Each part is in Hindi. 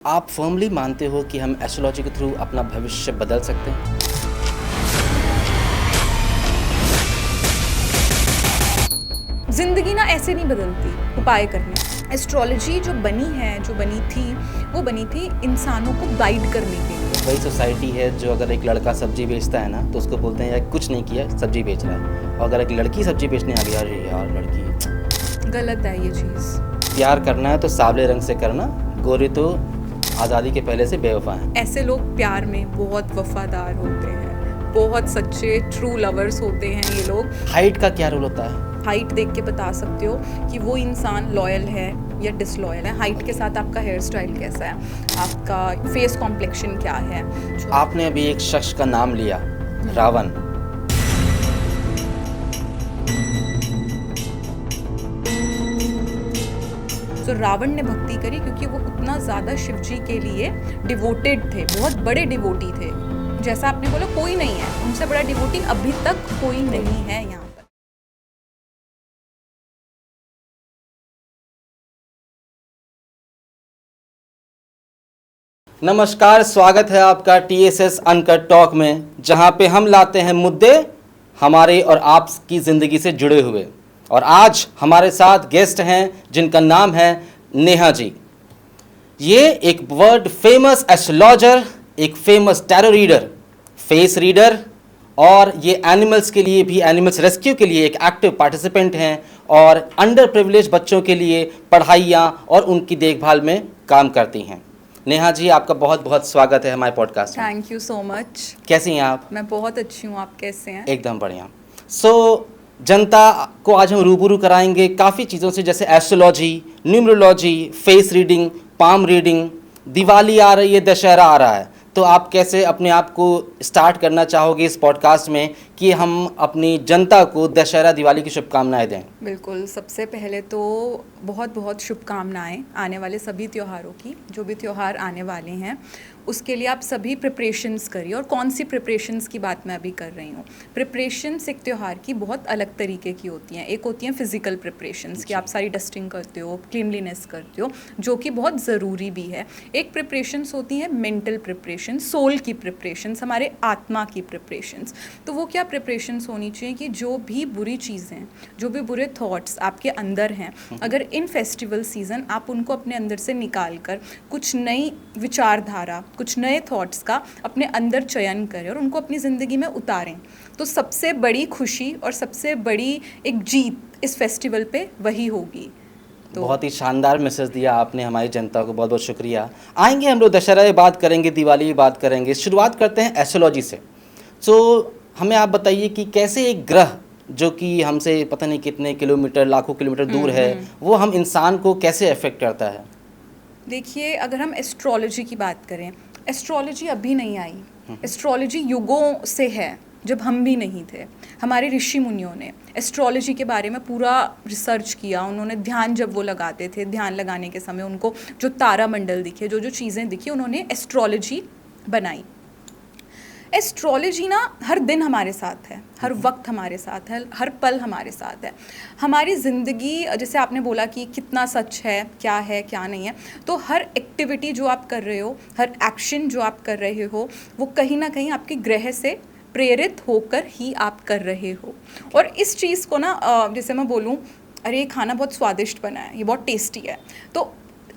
आप फर्मली मानते हो कि हम एस्ट्रोलॉजी के थ्रू अपना भविष्य बदल सकते हैं? जिंदगी ना ऐसे नहीं बदलती उपाय करने। एस्ट्रोलॉजी जो बनी थी इंसानों को गाइड करने के लिए। वही सोसाइटी है जो अगर एक लड़का सब्जी बेचता है ना तो उसको बोलते हैं यार कुछ नहीं किया, सब्जी बेच रहा है। और अगर एक लड़की सब्जी बेचने आ गई, अरे यार लड़की, गलत है ये चीज़। प्यार करना है तो सावले रंग से करना, गोरे तो आज़ादी के पहले से बेवफा हैं। ऐसे लोग प्यार में बहुत वफादार होते हैं, बहुत सच्चे ट्रू लवर्स होते हैं ये लोग। हाइट का क्या रोल होता है? हाइट देख के बता सकते हो कि वो इंसान लॉयल है या डिसलॉयल है। हाइट के साथ आपका हेयर स्टाइल कैसा है, आपका फेस कॉम्प्लेक्शन क्या है। आपने अभी एक शख्स का नाम लिया, रावण। तो रावण ने भक्ति करी क्योंकि वो उतना ज़्यादा शिव जी के लिए डिवोटेड थे, बहुत बड़े डिवोटी थे। जैसा आपने बोला कोई नहीं है उनसे बड़ा डिवोटी, अभी तक कोई नहीं है यहाँ पर। नमस्कार, स्वागत है आपका TSS अनकट टॉक में, जहां पे हम लाते हैं मुद्दे हमारे और आपकी ज़िंदगी से जुड़े हुए। और आज हमारे साथ गेस्ट हैं जिनका नाम है नेहा जी। ये एक वर्ल्ड फेमस एस्ट्रोलॉजर, एक famous tarot reader, face reader, और ये एनिमल्स के लिए भी, एनिमल्स रेस्क्यू के लिए एक एक्टिव पार्टिसिपेंट हैं और अंडर प्रिविलेज बच्चों के लिए पढ़ाइयाँ और उनकी देखभाल में काम करती हैं। नेहा जी, आपका बहुत बहुत स्वागत है हमारे पॉडकास्ट में। Thank you so much. कैसी हैं आप? मैं बहुत अच्छी हूँ, आप कैसे हैं? एकदम बढ़िया। जनता को आज हम रूबरू कराएंगे काफ़ी चीज़ों से, जैसे astrology, numerology, face reading, palm reading. Diwali आ रही है, दशहरा आ रहा है, तो आप कैसे अपने आप को स्टार्ट करना चाहोगे इस पॉडकास्ट में कि हम अपनी जनता को दशहरा दिवाली की शुभकामनाएं दें? बिल्कुल, सबसे पहले तो बहुत बहुत शुभकामनाएं आने वाले सभी त्योहारों की। जो भी त्यौहार आने वाले हैं उसके लिए आप सभी प्रिपरेशंस करिए। और कौन सी प्रिपरेशंस की बात मैं अभी कर रही हूँ? प्रिपरेशंस एक त्यौहार की बहुत अलग तरीके की होती हैं। एक होती हैं फिजिकल प्रिपरेशंस कि आप सारी डस्टिंग करते हो, क्लीनलीनेस करते हो, जो कि बहुत ज़रूरी भी है। एक प्रिपरेशंस होती हैं मेंटल प्रिपरेशन, सोल की प्रिपरेशंस, हमारे आत्मा की प्रिपरेशंस। तो वो क्या प्रिपरेशंस होनी चाहिए कि जो भी बुरी चीज़ें, जो भी बुरे थॉट्स आपके अंदर हैं, अगर इन फेस्टिवल सीज़न आप उनको अपने अंदर से निकाल कर कुछ नई विचारधारा, कुछ नए थॉट्स का अपने अंदर चयन करें और उनको अपनी ज़िंदगी में उतारें, तो सबसे बड़ी खुशी और सबसे बड़ी एक जीत इस फेस्टिवल पे वही होगी। तो बहुत ही शानदार मैसेज दिया आपने हमारी जनता को, बहुत बहुत शुक्रिया। आएंगे हम लोग दशहरा की बात करेंगे, दिवाली की बात करेंगे। शुरुआत करते हैं एस्ट्रोलॉजी से। तो हमें आप बताइए कि कैसे एक ग्रह जो कि हमसे पता नहीं कितने किलोमीटर, लाखों किलोमीटर दूर है, वो हम इंसान को कैसे अफेक्ट करता है? देखिए, अगर हम एस्ट्रोलॉजी की बात करें, एस्ट्रोलॉजी अभी नहीं आई। एस्ट्रोलॉजी युगों से है, जब हम भी नहीं थे। हमारे ऋषि मुनियों ने एस्ट्रोलॉजी के बारे में पूरा रिसर्च किया। उन्होंने ध्यान, जब वो लगाते थे, ध्यान लगाने के समय उनको जो तारा मंडल दिखे, जो जो चीज़ें दिखी, उन्होंने एस्ट्रोलॉजी बनाई। एस्ट्रोलॉजी ना हर दिन हमारे साथ है, हर वक्त हमारे साथ है, हर पल हमारे साथ है। हमारी ज़िंदगी, जैसे आपने बोला कि कितना सच है, क्या नहीं है, तो हर एक्टिविटी जो आप कर रहे हो, हर एक्शन जो आप कर रहे हो, वो कहीं ना कहीं आपके ग्रह से प्रेरित होकर ही आप कर रहे हो। और इस चीज़ को ना, जैसे मैं बोलूँ, अरे ये खाना बहुत स्वादिष्ट बना है, ये बहुत टेस्टी है, तो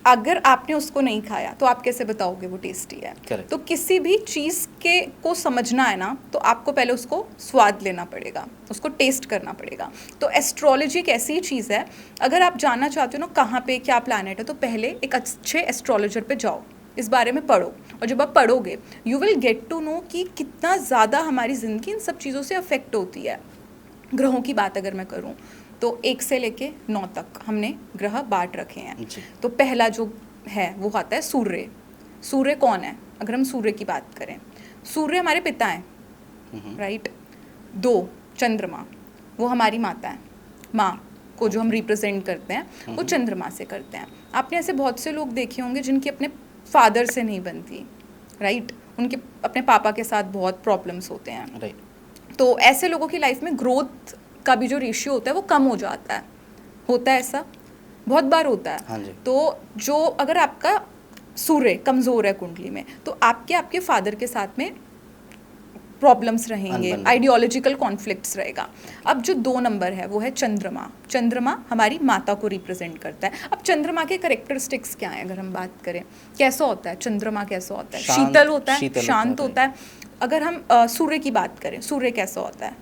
अगर आपने उसको नहीं खाया तो आप कैसे बताओगे वो टेस्टी है? Correct. तो किसी भी चीज़ के को समझना है ना, तो आपको पहले उसको स्वाद लेना पड़ेगा, उसको टेस्ट करना पड़ेगा। तो एस्ट्रोलॉजी एक ऐसी चीज़ है, अगर आप जानना चाहते हो ना कहाँ पे क्या प्लैनेट है, तो पहले एक अच्छे एस्ट्रोलॉजर पे जाओ, इस बारे में पढ़ो। और जब आप पढ़ोगे you will get to know कि कितना ज़्यादा हमारी ज़िंदगी इन सब चीज़ों से अफेक्ट होती है। ग्रहों की बात अगर मैं करूँ तो 1 से लेके 9 तक हमने ग्रह बांट रखे हैं। तो पहला जो है वो आता है सूर्य। सूर्य कौन है? अगर हम सूर्य की बात करें, सूर्य हमारे पिता हैं, राइट। 2 चंद्रमा, वो हमारी माता है। माँ को जो हम रिप्रेजेंट करते हैं वो चंद्रमा से करते हैं। आपने ऐसे बहुत से लोग देखे होंगे जिनकी अपने फादर से नहीं बनती, राइट। उनके अपने पापा के साथ बहुत प्रॉब्लम्स होते हैं, राइट। तो ऐसे लोगों की लाइफ में ग्रोथ का भी जो रेशियो होता है वो कम हो जाता है। होता है ऐसा, बहुत बार होता है। हाँ जी। तो जो अगर आपका सूर्य कमज़ोर है कुंडली में, तो आपके फादर के साथ में प्रॉब्लम्स रहेंगे, अनबन। आइडियोलॉजिकल कॉन्फ्लिक्ट्स रहेगा। अब जो 2 नंबर है वो है चंद्रमा। चंद्रमा हमारी माता को रिप्रेजेंट करता है। अब चंद्रमा के कैरेक्टरिस्टिक्स क्या हैं अगर हम बात करें, कैसा होता है चंद्रमा, कैसा होता है? शीतल होता है, शांत होता है। अगर हम सूर्य की बात करें, सूर्य कैसा होता है?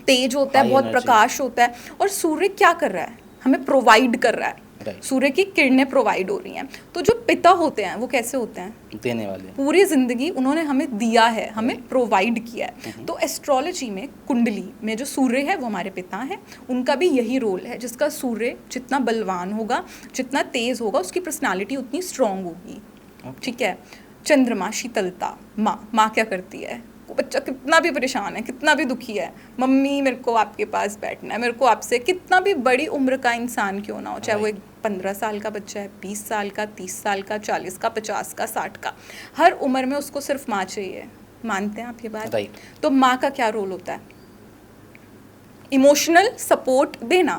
तेज होता है, बहुत प्रकाश होता है। और सूर्य क्या कर रहा है? हमें प्रोवाइड कर रहा है। सूर्य की किरणें प्रोवाइड हो रही हैं। तो जो पिता होते हैं वो कैसे होते हैं? देने वाले। पूरी जिंदगी उन्होंने हमें दिया है, हमें प्रोवाइड किया है। तो एस्ट्रोलॉजी में कुंडली में जो सूर्य है वो हमारे पिता हैं, उनका भी यही रोल है। जिसका सूर्य जितना बलवान होगा, जितना तेज होगा, उसकी पर्सनालिटी उतनी स्ट्रांग होगी। ठीक है। चंद्रमा शीतलता, माँ क्या करती है? वो बच्चा कितना भी परेशान है, कितना भी दुखी है, मम्मी मेरे को आपके पास बैठना है, मेरे को आपसे, कितना भी बड़ी उम्र का इंसान क्यों ना हो, चाहे वो एक 15 साल का बच्चा है, 20 साल का, 30 साल का, 40 का, 50 का, 60 का, हर उम्र में उसको सिर्फ माँ चाहिए। मानते हैं आप ये बात? तो माँ का क्या रोल होता है? इमोशनल सपोर्ट देना।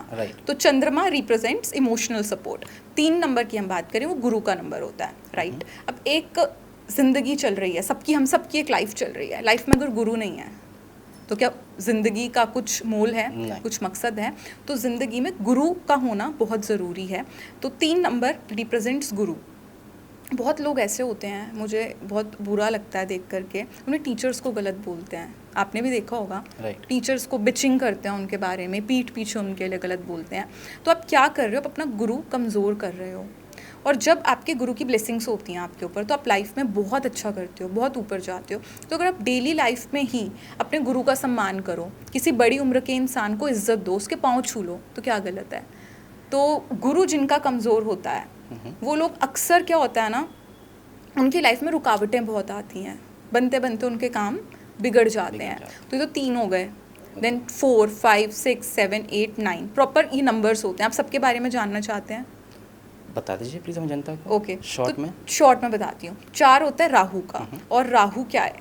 तो चंद्रमा रिप्रेजेंट्स इमोशनल सपोर्ट। 3 नंबर की हम बात करें, वो गुरु का नंबर होता है। राइट। अब एक ज़िंदगी चल रही है सबकी, हम सबकी एक लाइफ चल रही है। लाइफ में अगर गुरु नहीं है तो क्या ज़िंदगी का कुछ मोल है, कुछ मकसद है? तो ज़िंदगी में गुरु का होना बहुत ज़रूरी है। तो 3 नंबर रिप्रेजेंट्स गुरु। बहुत लोग ऐसे होते हैं, मुझे बहुत बुरा लगता है देख करके, उन्हें टीचर्स को गलत बोलते हैं। आपने भी देखा होगा, टीचर्स को बिचिंग करते हैं उनके बारे में, पीठ पीछे उनके लिए गलत बोलते हैं। तो आप क्या कर रहे हो? आप अपना गुरु कमज़ोर कर रहे हो। और जब आपके गुरु की ब्लेसिंग्स होती हैं आपके ऊपर, तो आप लाइफ में बहुत अच्छा करते हो, बहुत ऊपर जाते हो। तो अगर आप डेली लाइफ में ही अपने गुरु का सम्मान करो, किसी बड़ी उम्र के इंसान को इज्जत दो, उसके पाँव छू लो, तो क्या गलत है? तो गुरु जिनका कमज़ोर होता है वो लोग अक्सर क्या होता है ना, उनकी लाइफ में रुकावटें बहुत आती हैं, बनते बनते उनके काम बिगड़ जाते हैं। तो ये तो 3 हो गए। देन 4, 5, 6, 7, 8, 9 प्रॉपर ये नंबर्स होते हैं। आप सबके बारे में जानना चाहते हैं? बता दीजिए प्लीज, हम जनता को। ओके, शॉर्ट में। शॉर्ट में बताती हूँ। 4 होता है राहु का, और राहु क्या है?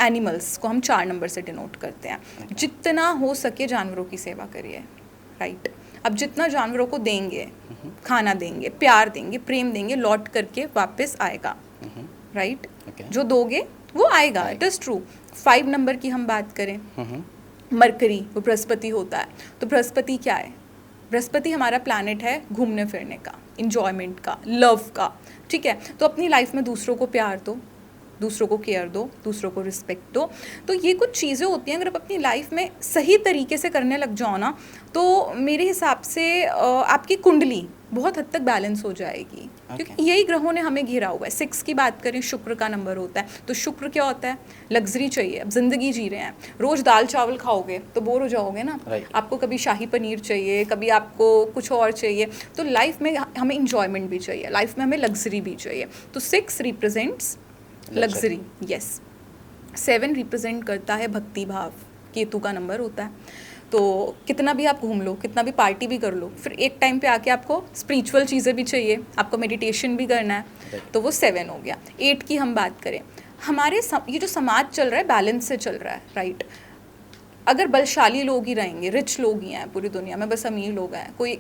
एनिमल्स को हम 4 नंबर से डिनोट करते हैं। जितना हो सके जानवरों की सेवा करिए। राइट। अब जितना जानवरों को देंगे, खाना देंगे, प्यार देंगे, प्रेम देंगे, लौट करके वापस आएगा। राइट। जो दोगे वो आएगा, इट इज़ ट्रू। 5 नंबर की हम बात करें, मरकरी, वो बृहस्पति होता है। तो बृहस्पति क्या है? बृहस्पति हमारा प्लैनेट है घूमने फिरने का, इंजॉयमेंट का, लव का। ठीक है। तो अपनी लाइफ में दूसरों को प्यार दो, दूसरों को केयर दो, दूसरों को रिस्पेक्ट दो। तो ये कुछ चीज़ें होती हैं, अगर आप अपनी लाइफ में सही तरीके से करने लग जाओ ना, तो मेरे हिसाब से आपकी कुंडली बहुत हद तक बैलेंस हो जाएगी। क्योंकि यही ग्रहों ने हमें घेरा हुआ है। 6 की बात करें, शुक्र का नंबर होता है। तो शुक्र क्या होता है? लग्जरी चाहिए। अब ज़िंदगी जी रहे हैं, रोज़ दाल चावल खाओगे तो बोर हो जाओगे ना। आपको कभी शाही पनीर चाहिए, कभी आपको कुछ और चाहिए। तो लाइफ में हमें इंजॉयमेंट भी चाहिए, लाइफ में हमें लग्जरी भी चाहिए। तो 6 रिप्रेजेंट्स लग्जरी। यस। 7 रिप्रेजेंट करता है भक्ति भाव, केतु का नंबर होता है। तो कितना भी आप घूम लो, कितना भी पार्टी भी कर लो, फिर एक टाइम पे आके आपको स्पिरिचुअल चीज़ें भी चाहिए, आपको मेडिटेशन भी करना है। तो वो 7 हो गया। 8 की हम बात करें, हमारे ये जो समाज चल रहा है बैलेंस से चल रहा है। राइट। अगर बलशाली लोग ही रहेंगे, रिच लोग ही हैं पूरी दुनिया में, बस अमीर लोग हैं, कोई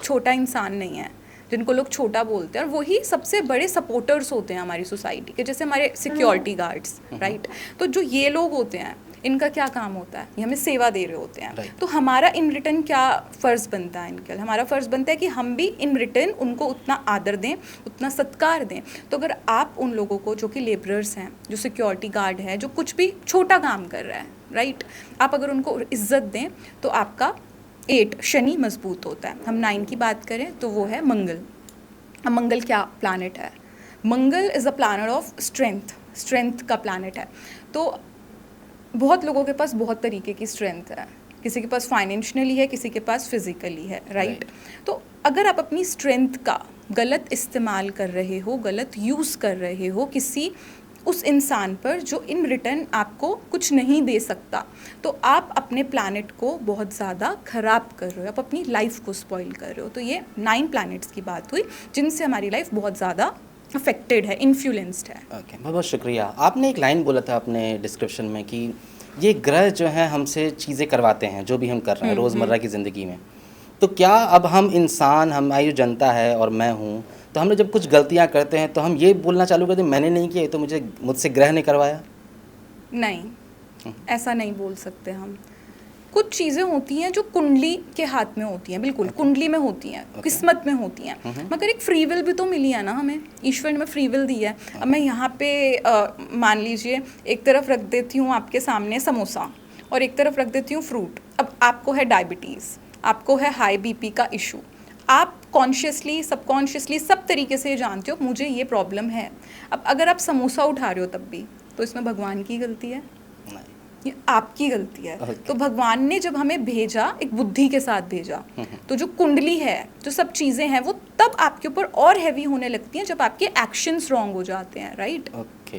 छोटा इंसान नहीं है जिनको लोग छोटा बोलते हैं, और वही सबसे बड़े सपोर्टर्स होते हैं हमारी सोसाइटी के, जैसे हमारे सिक्योरिटी गार्ड्स। राइट। तो जो ये लोग होते हैं, इनका क्या काम होता है? ये हमें सेवा दे रहे होते हैं। तो हमारा इन रिटर्न क्या फ़र्ज़ बनता है इनके? हमारा फ़र्ज़ बनता है कि हम भी इन रिटर्न उनको उतना आदर दें, उतना सत्कार दें। तो अगर आप उन लोगों को, जो कि लेबरर्स हैं, जो सिक्योरिटी गार्ड है, जो कुछ भी छोटा काम कर रहा है, राइट, आप अगर उनको इज्जत दें तो आपका 8 शनि मजबूत होता है। हम 9 की बात करें तो वो है मंगल। अब मंगल क्या प्लैनेट है? Mangal is a planet of strength, strength का प्लैनेट है। तो बहुत लोगों के पास बहुत तरीके की स्ट्रेंथ है, किसी के पास फाइनेंशियली है, किसी के पास फिजिकली है। राइट। तो अगर आप अपनी स्ट्रेंथ का गलत इस्तेमाल कर रहे हो, गलत यूज़ कर रहे हो किसी उस इंसान पर जो इन रिटर्न आपको कुछ नहीं दे सकता, तो आप अपने प्लैनेट को बहुत ज़्यादा ख़राब कर रहे हो, आप अपनी लाइफ को स्पॉइल कर रहे हो। तो ये 9 प्लैनेट्स की बात हुई जिनसे हमारी लाइफ बहुत ज़्यादा अफेक्टेड है, इन्फ्लुएंस्ड है। ओके, बहुत बहुत शुक्रिया। आपने एक लाइन बोला था अपने डिस्क्रिप्शन में कि ये ग्रह जो है हमसे चीज़ें करवाते हैं, जो भी हम कर रहे हैं रोज़मर्रा की ज़िंदगी में। तो क्या अब हम इंसान, हम आयु जनता है और मैं हूँ, तो हम लोग जब कुछ गलतियाँ करते हैं तो हम ये बोलना चालू करते हैं मैंने नहीं किया, ये तो मुझसे ग्रह ने करवाया। नहीं, ऐसा नहीं बोल सकते हम। कुछ चीज़ें होती हैं जो कुंडली के हाथ में होती हैं, बिल्कुल कुंडली में होती हैं, किस्मत में होती हैं, मगर एक फ्री विल भी तो मिली है ना हमें, ईश्वर ने हमें फ्री विल दी है। अब मैं यहाँ पे मान लीजिए एक तरफ रख देती हूँ आपके सामने समोसा और एक तरफ रख देती हूँ फ्रूट। अब आपको है डायबिटीज़, आपको है हाई बीपी का इशू, आप कॉन्शियसली सबकॉन्शियसली सब तरीके से जानते हो मुझे ये प्रॉब्लम है। अब अगर आप समोसा उठा रहे हो तब भी, तो इसमें भगवान की गलती है? ये आपकी गलती है। तो भगवान ने जब हमें भेजा एक बुद्धि के साथ भेजा, तो जो कुंडली है, जो सब चीज़ें हैं, वो तब आपके ऊपर और हैवी होने लगती हैं जब आपके एक्शंस रॉन्ग हो जाते हैं, राइट?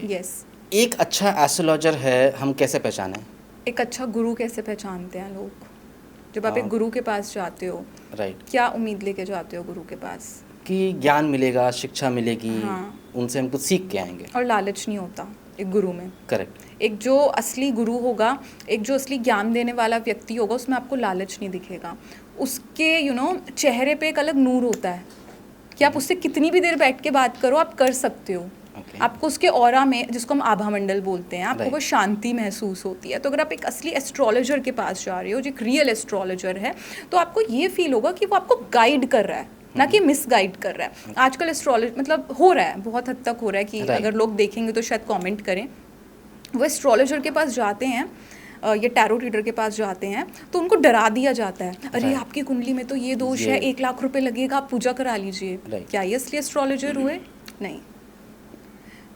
यस। एक अच्छा एस्ट्रोलॉजर है हम कैसे पहचानें? एक अच्छा गुरु कैसे पहचानते हैं लोग? जब आप एक गुरु के पास जाते हो, राइट, क्या उम्मीद लेके जाते हो गुरु के पास? कि ज्ञान मिलेगा, शिक्षा मिलेगी, उनसे हम कुछ सीख के आएंगे। और लालच नहीं होता एक गुरु में। करेक्ट। एक जो असली गुरु होगा, एक जो असली ज्ञान देने वाला व्यक्ति होगा, उसमें आपको लालच नहीं दिखेगा। उसके चेहरे पे एक अलग नूर होता है कि आप उससे कितनी भी देर बैठ के बात करो, आप कर सकते हो। आपको उसके ऑरा में, जिसको हम आभा मंडल बोलते हैं, आपको वो शांति महसूस होती है। तो अगर आप एक असली एस्ट्रोलॉजर के पास जा रहे हो, जो एक रियल एस्ट्रोलॉजर है, तो आपको ये फील होगा कि वो आपको गाइड कर रहा है, ना कि मिसगाइड कर रहा है। आजकल एस्ट्रोलॉजी मतलब हो रहा है, बहुत हद तक हो रहा है कि अगर लोग देखेंगे तो शायद कमेंट करें। वो एस्ट्रोलॉजर के पास जाते हैं, ये टैरो रीडर के पास जाते हैं, तो उनको डरा दिया जाता है, अरे आपकी कुंडली में तो ये दोष है, 1 लाख रुपए लगेगा, आप पूजा करा लीजिए। क्या ये असली एस्ट्रोलॉजर हुए? नहीं।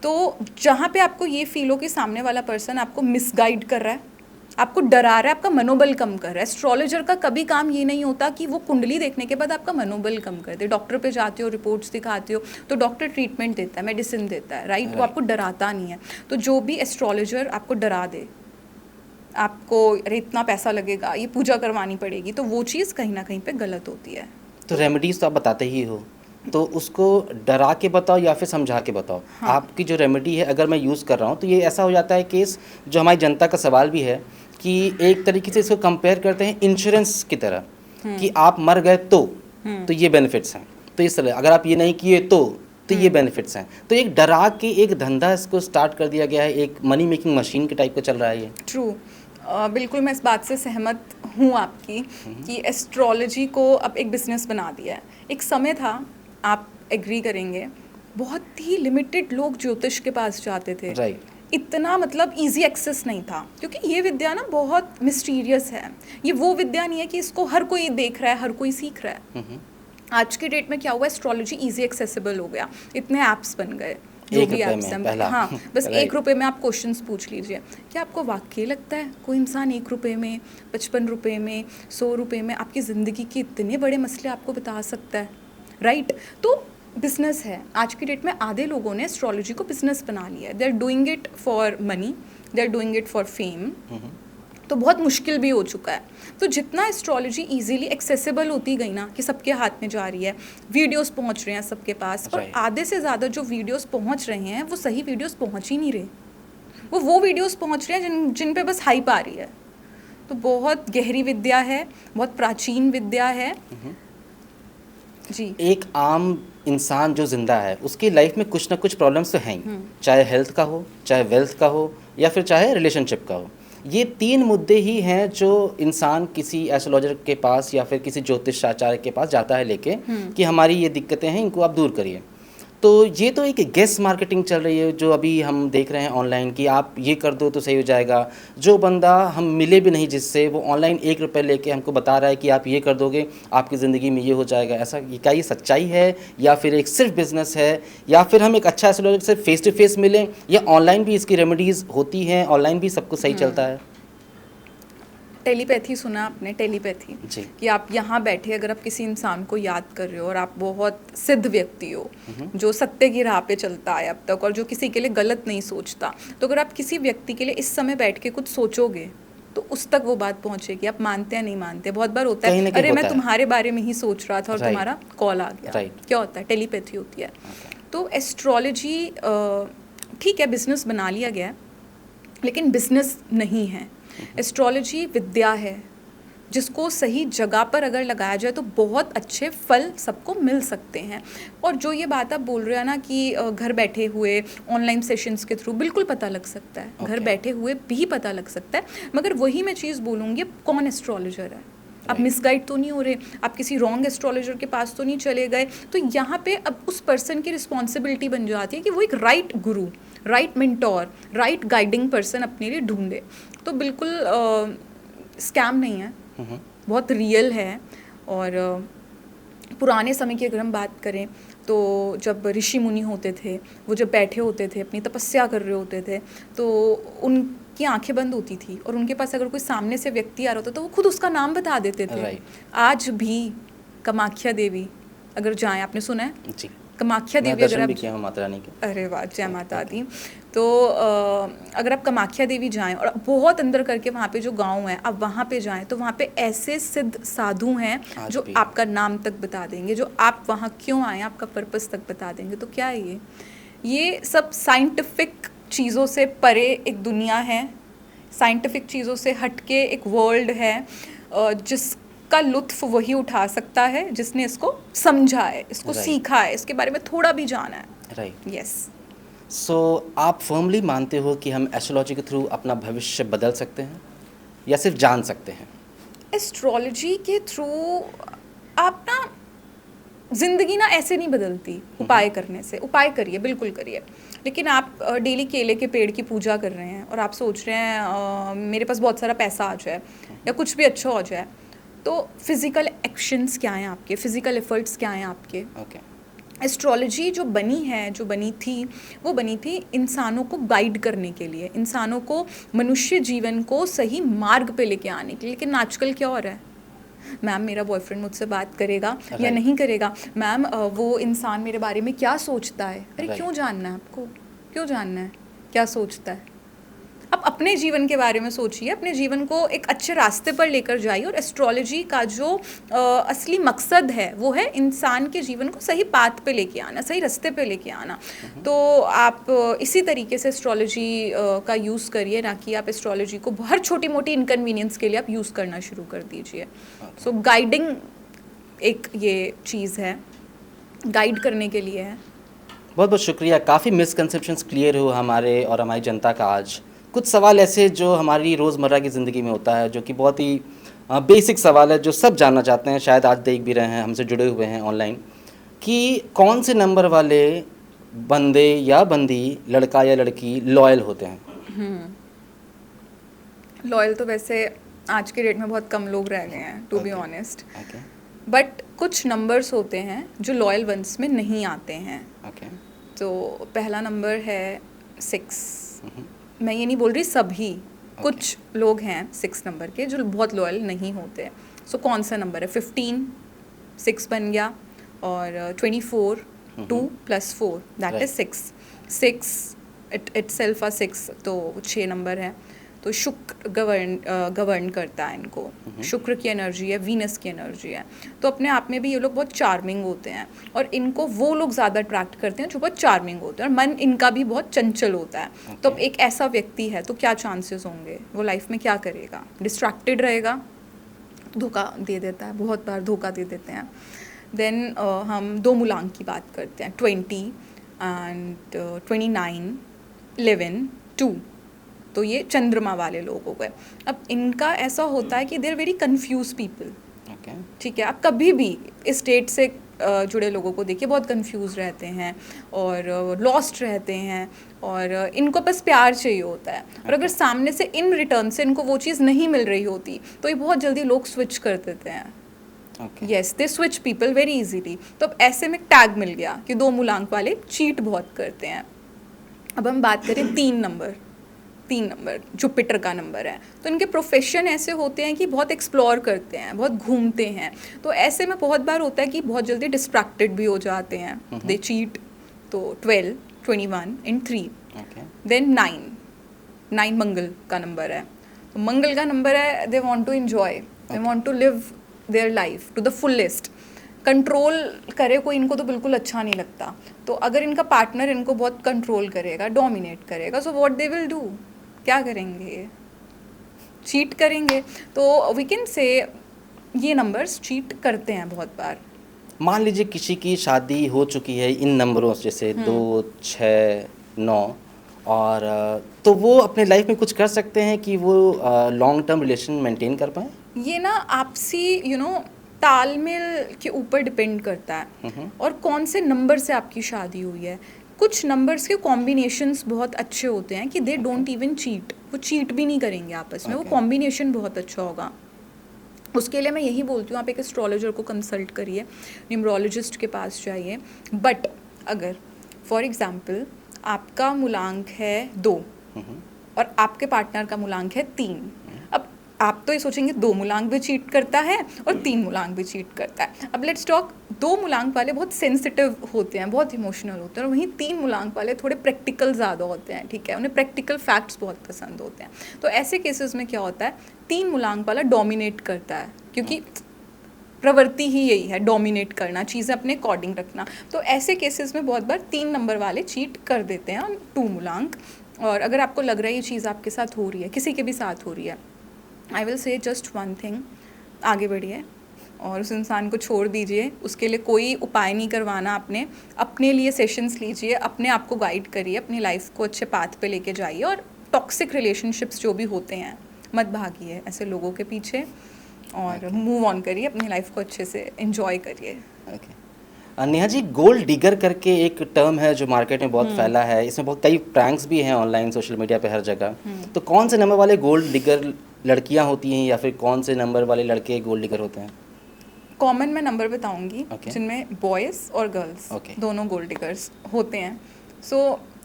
तो जहाँ पे आपको ये फील हो कि सामने वाला पर्सन आपको मिसगाइड कर रहा है, आपको डरा रहा है, आपका मनोबल कम कर रहा है। एस्ट्रोलॉजर का कभी काम ये नहीं होता कि वो कुंडली देखने के बाद आपका मनोबल कम कर दे। डॉक्टर पे जाते हो, रिपोर्ट्स दिखाते हो, तो डॉक्टर ट्रीटमेंट देता है, मेडिसिन देता है, राइट? वो आपको डराता नहीं है। तो जो भी एस्ट्रोलॉजर आपको डरा दे, आपको अरे इतना पैसा लगेगा, ये पूजा करवानी पड़ेगी, तो वो चीज़ कहीं ना कहीं पे गलत होती है। तो रेमेडीज़ तो आप बताते ही हो, तो उसको डरा के बताओ या फिर समझा के बताओ। हाँ। आपकी जो रेमेडी है अगर मैं यूज़ कर रहा हूँ तो ये ऐसा हो जाता है केस, जो हमारी जनता का सवाल भी है कि एक तरीके से इसको कंपेयर करते हैं इंश्योरेंस की तरह कि आप मर गए तो ये बेनिफिट्स हैं, तो इस तरह अगर आप ये नहीं किए तो ये बेनिफिट्स हैं। तो एक डरा के एक धंधा इसको स्टार्ट कर दिया गया है, एक मनी मेकिंग मशीन के टाइप का चल रहा है ये। ट्रू, बिल्कुल मैं इस बात से सहमत हूँ आपकी कि एस्ट्रोलॉजी को अब एक बिजनेस बना दिया है। एक समय था, आप एग्री करेंगे, बहुत ही लिमिटेड लोग ज्योतिष के पास जाते थे। राइट। इतना मतलब इजी एक्सेस नहीं था, क्योंकि ये विद्या ना बहुत मिस्टीरियस है। ये वो विद्या नहीं है कि इसको हर कोई देख रहा है, हर कोई सीख रहा है। आज की डेट में क्या हुआ, एस्ट्रोलॉजी इजी एक्सेसिबल हो गया, इतने ऐप्स बन गए, जो भी ऐप्स हैं, हाँ बस 1 रुपये में आप क्वेश्चंस पूछ लीजिए। क्या आपको वाकई लगता है कोई इंसान 1 रुपये में, 55 रुपये में, 100 रुपये में आपकी ज़िंदगी के इतने बड़े मसले आपको बता सकता है, राइट? तो बिजनेस है। आज की डेट में आधे लोगों ने एस्ट्रोलॉजी को बिजनेस बना लिया है। They are doing it for money, they are doing it for fame. तो बहुत मुश्किल भी हो चुका है। तो जितना एस्ट्रोलॉजी इजीली एक्सेसिबल होती गई ना, कि सबके हाथ में जा रही है, वीडियोस पहुंच रहे हैं सबके पास, और आधे से ज़्यादा जो वीडियोस पहुंच रहे हैं वो सही वीडियोस पहुंच ही नहीं रहे, वो वीडियोस पहुंच रहे हैं जिन पे बस हाइप आ रही है। तो बहुत गहरी विद्या है, बहुत प्राचीन विद्या है जी। एक आम इंसान जो जिंदा है उसकी लाइफ में कुछ ना कुछ प्रॉब्लम्स तो हैं ही, चाहे हेल्थ का हो, चाहे वेल्थ का हो, या फिर चाहे रिलेशनशिप का हो। ये 3 मुद्दे ही हैं जो इंसान किसी एस्ट्रोलॉजर के पास या फिर किसी ज्योतिषाचार्य के पास जाता है लेके कि हमारी ये दिक्कतें हैं, इनको आप दूर करिए। तो ये तो एक गेस मार्केटिंग चल रही है जो अभी हम देख रहे हैं ऑनलाइन, कि आप ये कर दो तो सही हो जाएगा। जो बंदा हम मिले भी नहीं जिससे, वो ऑनलाइन 1 रुपये लेके हमको बता रहा है कि आप ये कर दोगे आपकी ज़िंदगी में ये हो जाएगा। ऐसा क्या ये सच्चाई है, या फिर एक सिर्फ बिजनेस है, या फिर हम एक अच्छा एस्ट्रोलॉजर से फेस टू फेस मिलें, या ऑनलाइन भी इसकी रेमेडीज़ होती हैं, ऑनलाइन भी सब कुछ सही चलता है? टेलीपैथी सुना आपने? टेलीपैथी कि आप यहाँ बैठे अगर आप किसी इंसान को याद कर रहे हो और आप बहुत सिद्ध व्यक्ति हो जो सत्य की राह पे चलता है अब तक और जो किसी के लिए गलत नहीं सोचता, तो अगर आप किसी व्यक्ति के लिए इस समय बैठ के कुछ सोचोगे तो उस तक वो बात पहुंचेगी। आप मानते हैं नहीं मानते, बहुत बार होता है अरे मैं तुम्हारे बारे में ही सोच रहा था और तुम्हारा कॉल आ गया। क्या होता है? टेलीपैथी होती है। तो एस्ट्रोलॉजी ठीक है बिजनेस बना लिया गया है, लेकिन बिजनेस नहीं है। एस्ट्रोलॉजी विद्या है, जिसको सही जगह पर अगर लगाया जाए तो बहुत अच्छे फल सबको मिल सकते हैं। और जो ये बात आप बोल रहे हैं ना कि घर बैठे हुए ऑनलाइन सेशंस के थ्रू, बिल्कुल पता लग सकता है, घर Okay. बैठे हुए भी पता लग सकता है। मगर वही मैं चीज़ बोलूँगी, कौन एस्ट्रोलॉजर है, आप Right. मिसगाइड तो नहीं हो रहे, आप किसी रॉन्ग एस्ट्रोलॉजर के पास तो नहीं चले गए। तो यहाँ पे अब उस पर्सन की रिस्पॉन्सिबिलिटी बन जाती है कि वो एक राइट गुरु, right mentor, right guiding person अपने लिए ढूंढे। तो बिल्कुल स्कैम नहीं है, बहुत रियल है। और पुराने समय की अगर हम बात करें तो जब ऋषि मुनि होते थे, वो जब बैठे होते थे, अपनी तपस्या कर रहे होते थे, तो उनकी आंखें बंद होती थी और उनके पास अगर कोई सामने से व्यक्ति आ रहा होता तो वो खुद उसका नाम बता देते थे। Right. आज भी कामाख्या देवी अगर जाएं, आपने सुना है जी, कामाख्या मैं देवी अगर दर्शन आप, भी किया हूँ माता रानी के। अरे वाह, जय माता दी। तो अगर आप कामाख्या देवी जाएं और बहुत अंदर करके वहाँ पे जो गांव है, आप वहाँ पे जाएं तो वहाँ पे ऐसे सिद्ध साधु हैं आज जो भी। आपका नाम तक बता देंगे, जो आप वहाँ क्यों आए, आपका पर्पस तक बता देंगे। तो क्या है ये सब साइंटिफिक चीज़ों से परे एक दुनिया है, साइंटिफिक चीज़ों से हटके एक वर्ल्ड है, जिसका लुत्फ वही उठा सकता है जिसने इसको समझा है, इसको Right. सीखा है, इसके बारे में थोड़ा भी जाना है। राइट। यस। सो आप फर्मली मानते हो कि हम एस्ट्रोलॉजी के थ्रू अपना भविष्य बदल सकते हैं या सिर्फ जान सकते हैं? एस्ट्रोलॉजी के थ्रू आप ना, ज़िंदगी ना ऐसे नहीं बदलती उपाय करने से। उपाय करिए, बिल्कुल करिए, लेकिन आप डेली केले के पेड़ की पूजा कर रहे हैं और आप सोच रहे हैं मेरे पास बहुत सारा पैसा आ जाए या कुछ भी अच्छा हो जाए, तो फिज़िकल एक्शंस क्या हैं आपके, फिज़िकल एफर्ट्स क्या हैं आपके। ओके। एस्ट्रोलॉजी जो बनी है, जो बनी थी, वो बनी थी इंसानों को गाइड करने के लिए, इंसानों को मनुष्य जीवन को सही मार्ग पे लेके आने के लिए। लेकिन आजकल क्या हो रहा है, मैम मेरा बॉयफ्रेंड मुझसे बात करेगा या Right. नहीं करेगा, मैम वो इंसान मेरे बारे में क्या सोचता है। अरे Right. क्यों जानना है आपको, क्यों जानना है क्या सोचता है? आप अपने जीवन के बारे में सोचिए, अपने जीवन को एक अच्छे रास्ते पर लेकर जाइए। और एस्ट्रोलॉजी का जो असली मकसद है वो है इंसान के जीवन को सही पाथ पे लेके आना, सही रास्ते पे लेके आना। तो आप इसी तरीके से एस्ट्रोलॉजी का यूज़ करिए, ना कि आप एस्ट्रोलॉजी को हर छोटी मोटी इनकन्वीनियंस के लिए आप यूज़ करना शुरू कर दीजिए। सो गाइडिंग एक ये चीज़ है, गाइड करने के लिए है। बहुत बहुत शुक्रिया। काफ़ी मिसकंसेप्शंस क्लियर हो हमारे और हमारी जनता का आज। कुछ सवाल ऐसे जो हमारी रोज़मर्रा की ज़िंदगी में होता है, जो कि बहुत ही बेसिक सवाल है, जो सब जानना चाहते हैं, शायद आज देख भी रहे हैं, हमसे जुड़े हुए हैं ऑनलाइन, कि कौन से नंबर वाले बंदे या बंदी, लड़का या लड़की लॉयल होते हैं? लॉयल तो वैसे आज के डेट में बहुत कम लोग रह गए हैं, to be Okay. Honest. Okay but कुछ नंबर्स होते हैं जो लॉयल वंस में नहीं आते हैं। ओके तो पहला नंबर है 6। मैं ये नहीं बोल रही सभी, कुछ लोग हैं 6 नंबर के जो बहुत लॉयल नहीं होते। सो कौन सा नंबर है? 15, 6 बन गया, और 24, 2 + 4 दैट इज 6। 6 इट सेल्फ आ 6, तो 6 नंबर है। तो शुक्र गवर्न करता है इनको, शुक्र की एनर्जी है, वीनस की एनर्जी है। तो अपने आप में भी ये लोग बहुत चार्मिंग होते हैं, और इनको वो लोग ज़्यादा अट्रैक्ट करते हैं जो बहुत चार्मिंग होते हैं, और मन इनका भी बहुत चंचल होता है। तो अब एक ऐसा व्यक्ति है तो क्या चांसेस होंगे, वो लाइफ में क्या करेगा? डिस्ट्रैक्टेड रहेगा, धोखा दे देता है, बहुत बार धोखा दे देते हैं। देन हम 2 मूलांक की बात करते हैं, 20 एंड 29, 11, 2। तो ये चंद्रमा वाले लोग हो गए। अब इनका ऐसा होता है कि they are very confuse people. Okay ठीक है, आप कभी भी इस स्टेट से जुड़े लोगों को देखिए, बहुत कंफ्यूज रहते हैं और लॉस्ट रहते हैं, और इनको बस प्यार चाहिए होता है। और अगर सामने से इन रिटर्न से इनको वो चीज़ नहीं मिल रही होती तो ये बहुत जल्दी लोग स्विच कर देते हैं। Okay yes, they switch people very easily. तो अब ऐसे में टैग मिल गया कि 2 मूलांक वाले चीट बहुत करते हैं। अब हम बात करें 3 नंबर, जुपिटर का नंबर है। तो इनके प्रोफेशन ऐसे होते हैं कि बहुत एक्सप्लोर करते हैं, बहुत घूमते हैं। तो ऐसे में बहुत बार होता है कि बहुत जल्दी डिस्ट्रैक्टेड भी हो जाते हैं, दे चीट। तो 12, 21 इन 3। ओके देन 9 मंगल का नंबर है। तो मंगल का नंबर है, they want to enjoy, they want to live their life to the fullest. Control करे कोई इनको तो बिल्कुल अच्छा नहीं लगता। तो अगर इनका पार्टनर इनको बहुत कंट्रोल करेगा, डोमिनेट करेगा, so what they will do, क्या करेंगे? चीट करेंगे। तो वी कैन से ये नंबर्स चीट करते हैं बहुत बार। मान लीजिए किसी की शादी हो चुकी है इन नंबरों से, जैसे 2, 6, 9, और तो वो अपने लाइफ में कुछ कर सकते हैं कि वो लॉन्ग टर्म रिलेशन मेंटेन कर पाएँ? ये ना आपसी तालमेल के ऊपर डिपेंड करता है और कौन से नंबर से आपकी शादी हुई है। कुछ नंबर्स के कॉम्बिनेशंस बहुत अच्छे होते हैं कि दे डोंट इवन चीट, वो चीट भी नहीं करेंगे आपस में, वो कॉम्बिनेशन बहुत अच्छा होगा। उसके लिए मैं यही बोलती हूँ आप एक एस्ट्रोलॉजर को कंसल्ट करिए, न्यूमरोलॉजिस्ट के पास जाइए। बट अगर फॉर एग्जांपल आपका मूलांक है 2 और आपके पार्टनर का मूलांक है 3, अब आप तो ये सोचेंगे 2 मूलांक भी चीट करता है और 3 मूलांक भी चीट करता है। अब लेट्स टॉक, 2 मूलांक वाले बहुत सेंसिटिव होते हैं, बहुत इमोशनल होते हैं, और वहीं 3 मूलांक वाले थोड़े प्रैक्टिकल ज़्यादा होते हैं, ठीक है, उन्हें प्रैक्टिकल फैक्ट्स बहुत पसंद होते हैं। तो ऐसे केसेस में क्या होता है, 3 मूलांक वाला डोमिनेट करता है, क्योंकि प्रवृत्ति ही यही है, डोमिनेट करना, चीज़ें अपने अकॉर्डिंग रखना। तो ऐसे केसेस में बहुत बार 3 नंबर वाले चीट कर देते हैं 2 मूलांक। और अगर आपको लग रहा है ये चीज़ आपके साथ हो रही है, किसी के भी साथ हो रही है, I will say just one thing, आगे बढ़िए और उस इंसान को छोड़ दीजिए। उसके लिए कोई उपाय नहीं करवाना, अपने लिए सेशंस लीजिए, अपने आप को गाइड करिए, अपनी लाइफ को अच्छे पाथ पे लेके जाइए, और टॉक्सिक रिलेशनशिप्स जो भी होते हैं मत भागिए ऐसे लोगों के पीछे, और मूव ऑन करिए, अपनी लाइफ को अच्छे से एंजॉय करिए। नेहा जी, गोल्ड डिगर करके एक टर्म है जो मार्केट में बहुत फैला है, इसमें बहुत कई प्रैंक्स भी हैं ऑनलाइन, सोशल मीडिया पे हर जगह। तो कौन से नंबर वाले गोल्ड डिगर लड़कियां होती हैं या फिर कौन से नंबर वाले लड़के गोल्ड डिगर होते हैं? कॉमन मैं नंबर बताऊंगी जिनमें बॉयज़ और गर्ल्स दोनों गोल्ड डिगर्स होते हैं। सो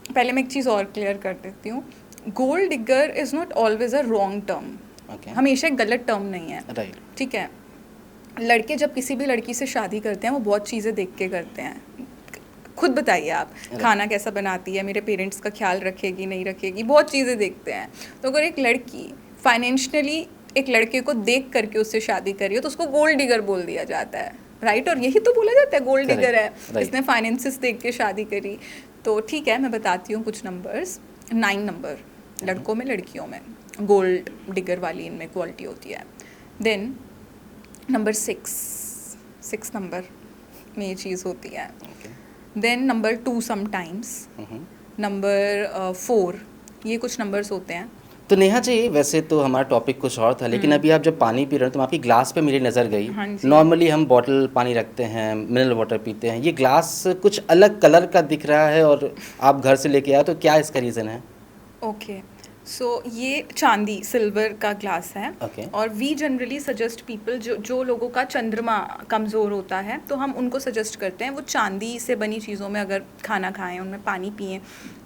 पहले मैं एक चीज़ और क्लियर कर देती हूँ, gold digger is not always a wrong term, हमेशा एक गलत टर्म नहीं है, राइट। ठीक है। लड़के जब किसी भी लड़की से शादी करते हैं वो बहुत चीज़ें देख के करते हैं। खुद बताइए आप, खाना कैसा बनाती है, मेरे पेरेंट्स का ख्याल रखेगी नहीं रखेगी, बहुत चीज़ें देखते हैं। तो अगर एक लड़की फाइनेंशियली एक लड़के को देख करके उससे शादी करी हो तो उसको गोल्ड डिगर बोल दिया जाता है, राइट। और यही तो बोला जाता है गोल्ड डिगर है, इसने फाइनेंसेस देख के शादी करी। तो ठीक है, मैं बताती हूँ कुछ नंबर्स। 9 नंबर लड़कों में, लड़कियों में गोल्ड डिगर वाली इनमें क्वालिटी होती है। देन नंबर 6 नंबर में ये चीज़ होती है। देन नंबर 2 समटाइम्स, नंबर 4, ये कुछ नंबर्स होते हैं। तो नेहा जी, वैसे तो हमारा टॉपिक कुछ और था, लेकिन अभी आप जब पानी पी रहे हो तो आपकी ग्लास पे मेरी नज़र गई। नॉर्मली हम बॉटल पानी रखते हैं, मिनरल वाटर पीते हैं, ये ग्लास कुछ अलग कलर का दिख रहा है और आप घर से लेके आए, तो क्या इसका रीज़न है? ओके, सो ये चांदी सिल्वर का ग्लास है। और वी जनरली सजेस्ट पीपल, जो लोगों का चंद्रमा कमज़ोर होता है तो हम उनको सजेस्ट करते हैं वो चांदी से बनी चीज़ों में अगर खाना खाएं, उनमें पानी पिएं,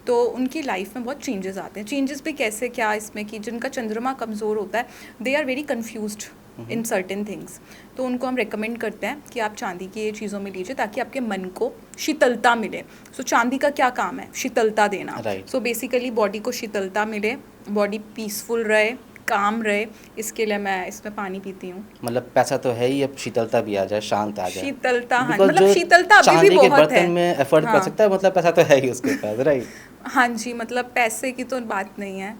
तो उनकी लाइफ में बहुत चेंजेस आते हैं। चेंजेस भी कैसे, क्या इसमें कि जिनका चंद्रमा कमज़ोर होता है they are very confused in certain things, तो उनको हम रेकमेंड करते हैं कि आप चांदी की ये चीज़ों में लीजिए ताकि आपके मन को शीतलता मिले। सो चांदी का क्या काम है? शीतलता देना। सो बेसिकली बॉडी को शीतलता मिले, बॉडी पीसफुल रहे, काम रहे, इसके लिए मैं इसमें पानी पीती हूँ। मतलब पैसा तो है ही, अब शीतलता भी आ जाए, शांत आ जाए। शीतलता, हाँ, मतलब शीतलता अभी भी बहुत है। चांदी के बर्तन में एफर्ट कर सकता है, मतलब पैसा तो है ही उसके पास, राइट। हाँ जी, मतलब पैसे की तो बात नहीं है।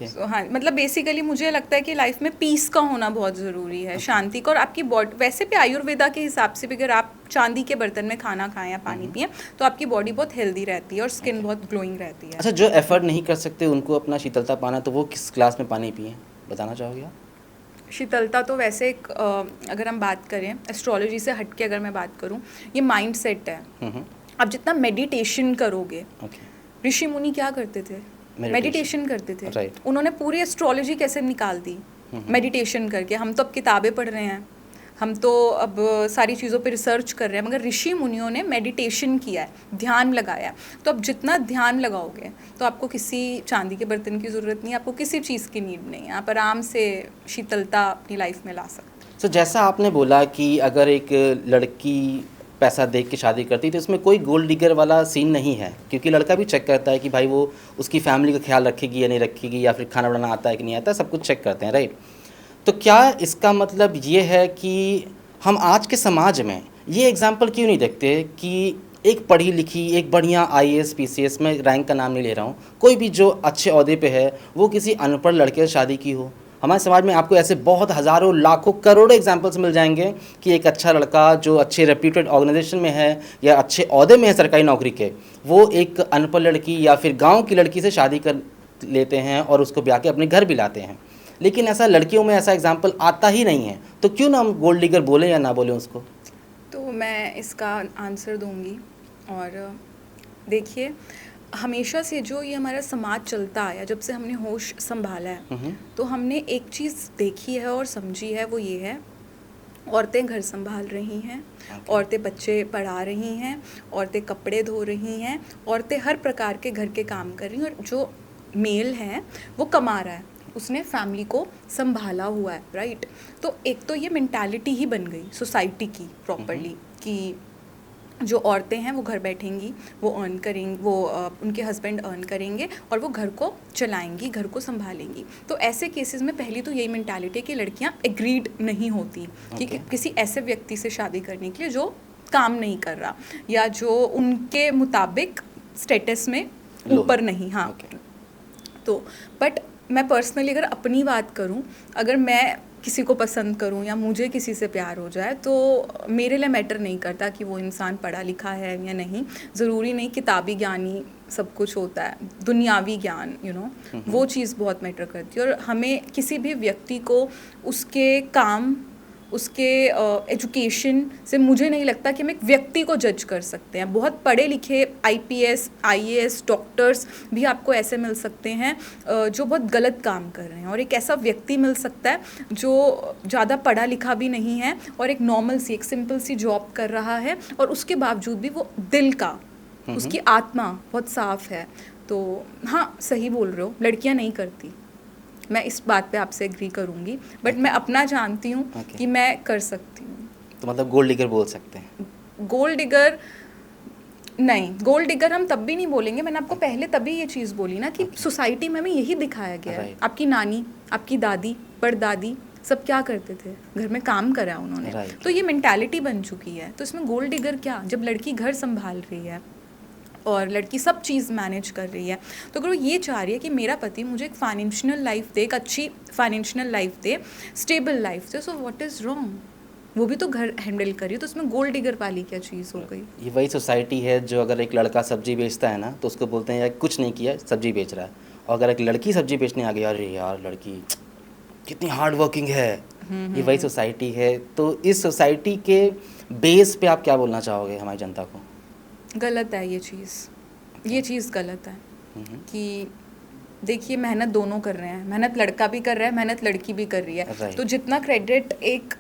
So, हाँ, मतलब बेसिकली मुझे लगता है कि लाइफ में पीस का होना बहुत ज़रूरी है, शांति का। और आपकी बॉडी, वैसे भी आयुर्वेदा के हिसाब से भी अगर आप चांदी के बर्तन में खाना खाएं या पानी पिएं तो आपकी बॉडी बहुत हेल्दी रहती है और स्किन बहुत ग्लोइंग रहती है। अच्छा, जो एफर्ट नहीं कर सकते उनको अपना शीतलता पाना, तो वो किस ग्लास में पानी पिएं, बताना चाहोगे आप? शीतलता तो वैसे एक अगर हम बात करें एस्ट्रोलॉजी से हट के, अगर मैं बात करूं, ये माइंड सेट है। आप जितना मेडिटेशन करोगे, ऋषि मुनि क्या करते थे? मेडिटेशन करते थे। उन्होंने पूरी एस्ट्रोलॉजी कैसे निकाल दी? मेडिटेशन करके। हम तो अब किताबें पढ़ रहे हैं, हम तो अब सारी चीज़ों पे रिसर्च कर रहे हैं, मगर ऋषि मुनियों ने मेडिटेशन किया है, ध्यान लगाया। तो अब जितना ध्यान लगाओगे तो आपको किसी चांदी के बर्तन की ज़रूरत नहीं है, आपको किसी चीज़ की नीड नहीं है, आप आराम से शीतलता अपनी लाइफ में ला सकते हैं। तो जैसा आपने बोला कि अगर एक लड़की पैसा देख के शादी करती तो इसमें कोई गोल्ड डिगर वाला सीन नहीं है, क्योंकि लड़का भी चेक करता है कि भाई वो उसकी फैमिली का ख्याल रखेगी या नहीं रखेगी, या फिर खाना बनाना आता है कि नहीं आता, सब कुछ चेक करते हैं, राइट। तो क्या इसका मतलब ये है कि हम आज के समाज में ये एग्जाम्पल क्यों नहीं देखते कि एक पढ़ी लिखी, एक बढ़िया IAS PCS, में रैंक का नाम नहीं ले रहा हूँ, कोई भी जो अच्छे ओहदे पे है वो किसी अनपढ़ लड़के से शादी की हो? हमारे समाज में आपको ऐसे बहुत हज़ारों लाखों करोड़ों एग्जाम्पल्स मिल जाएंगे कि एक अच्छा लड़का जो अच्छे रेप्यूटेड ऑर्गेनाइजेशन में है या अच्छे अहदे में है सरकारी नौकरी के, वो एक अनपढ़ लड़की या फिर गांव की लड़की से शादी कर लेते हैं और उसको ब्याह के अपने घर भी लाते हैं। लेकिन ऐसा लड़कियों में ऐसा एग्जाम्पल आता ही नहीं है, तो क्यों ना हम गोल्ड डिगर बोलें या ना बोलें उसको? तो मैं इसका आंसर दूंगी। और देखिए, हमेशा से जो ये हमारा समाज चलता आया, जब से हमने होश संभाला है, तो हमने एक चीज़ देखी है और समझी है, वो ये है, औरतें घर संभाल रही हैं, औरतें बच्चे पढ़ा रही हैं, औरतें कपड़े धो रही हैं, औरतें हर प्रकार के घर के काम कर रही हैं, और जो मेल है वो कमा रहा है, उसने फैमिली को संभाला हुआ है, राइट। तो एक तो ये मेंटालिटी ही बन गई सोसाइटी की प्रॉपरली कि जो औरतें हैं वो घर बैठेंगी, वो अर्न करेंगी, वो उनके हस्बैंड अर्न करेंगे और वो घर को चलाएंगी, घर को संभालेंगी। तो ऐसे केसेस में पहली तो यही मेंटालिटी है कि लड़कियां एग्रीड नहीं होती कि किसी ऐसे व्यक्ति से शादी करने के लिए जो काम नहीं कर रहा या जो उनके मुताबिक स्टेटस में ऊपर नहीं। हाँ, तो बट मैं पर्सनली अगर अपनी बात करूं, अगर मैं किसी को पसंद करूं या मुझे किसी से प्यार हो जाए, तो मेरे लिए मैटर नहीं करता कि वो इंसान पढ़ा लिखा है या नहीं। ज़रूरी नहीं किताबी ज्ञानी सब कुछ होता है, दुनियावी ज्ञान वो चीज़ बहुत मैटर करती है। और हमें किसी भी व्यक्ति को उसके काम, उसके एजुकेशन से मुझे नहीं लगता कि हम एक व्यक्ति को जज कर सकते हैं। बहुत पढ़े लिखे IPS IAS डॉक्टर्स भी आपको ऐसे मिल सकते हैं जो बहुत गलत काम कर रहे हैं, और एक ऐसा व्यक्ति मिल सकता है जो ज़्यादा पढ़ा लिखा भी नहीं है और एक नॉर्मल सी, एक सिंपल सी जॉब कर रहा है, और उसके बावजूद भी वो दिल का, उसकी आत्मा बहुत साफ है। तो हाँ, सही बोल रहे हो, लड़कियाँ नहीं करती, मैं इस बात पे आपसे एग्री करूंगी, बट मैं अपना जानती हूँ कि मैं कर सकती हूँ। तो मतलब गोल्ड डिगर बोल सकते हैं? गोल्ड डिगर नहीं, गोल्ड डिगर हम तब भी नहीं बोलेंगे। मैंने आपको पहले तभी ये चीज़ बोली ना कि सोसाइटी में हमें यही दिखाया गया है। आपकी नानी, आपकी दादी, परदादी सब क्या करते थे? घर में काम करा उन्होंने, तो ये मेंटालिटी बन चुकी है। तो इसमें गोल्ड डिगर क्या, जब लड़की घर संभाल रही है और लड़की सब चीज़ मैनेज कर रही है, तो अगर वो ये चाह रही है कि मेरा पति मुझे एक फाइनेंशियल लाइफ दे, एक अच्छी financial life they, stable life they, so what is wrong? वो भी तो घर हैंडल करी, तो उसमें गोल्ड डिगर वाली क्या चीज़ हो गई? ये वही सोसाइटी है जो अगर एक लड़का सब्जी बेचता है ना, तो उसको बोलते हैं यार कुछ नहीं किया, सब्जी बेच रहा है। और अगर एक लड़की सब्जी बेचने आ गई, अरे यार लड़की कितनी हार्ड वर्किंग है, ये वही सोसाइटी है। तो इस सोसाइटी के बेस पे आप क्या बोलना चाहोगे हमारी जनता को? गलत है ये चीज़ गलत है कि देखिए, मेहनत दोनों कर रहे हैं, मेहनत लड़का भी कर रहा है, मेहनत लड़की भी कर रही है। तो जितना क्रेडिट एक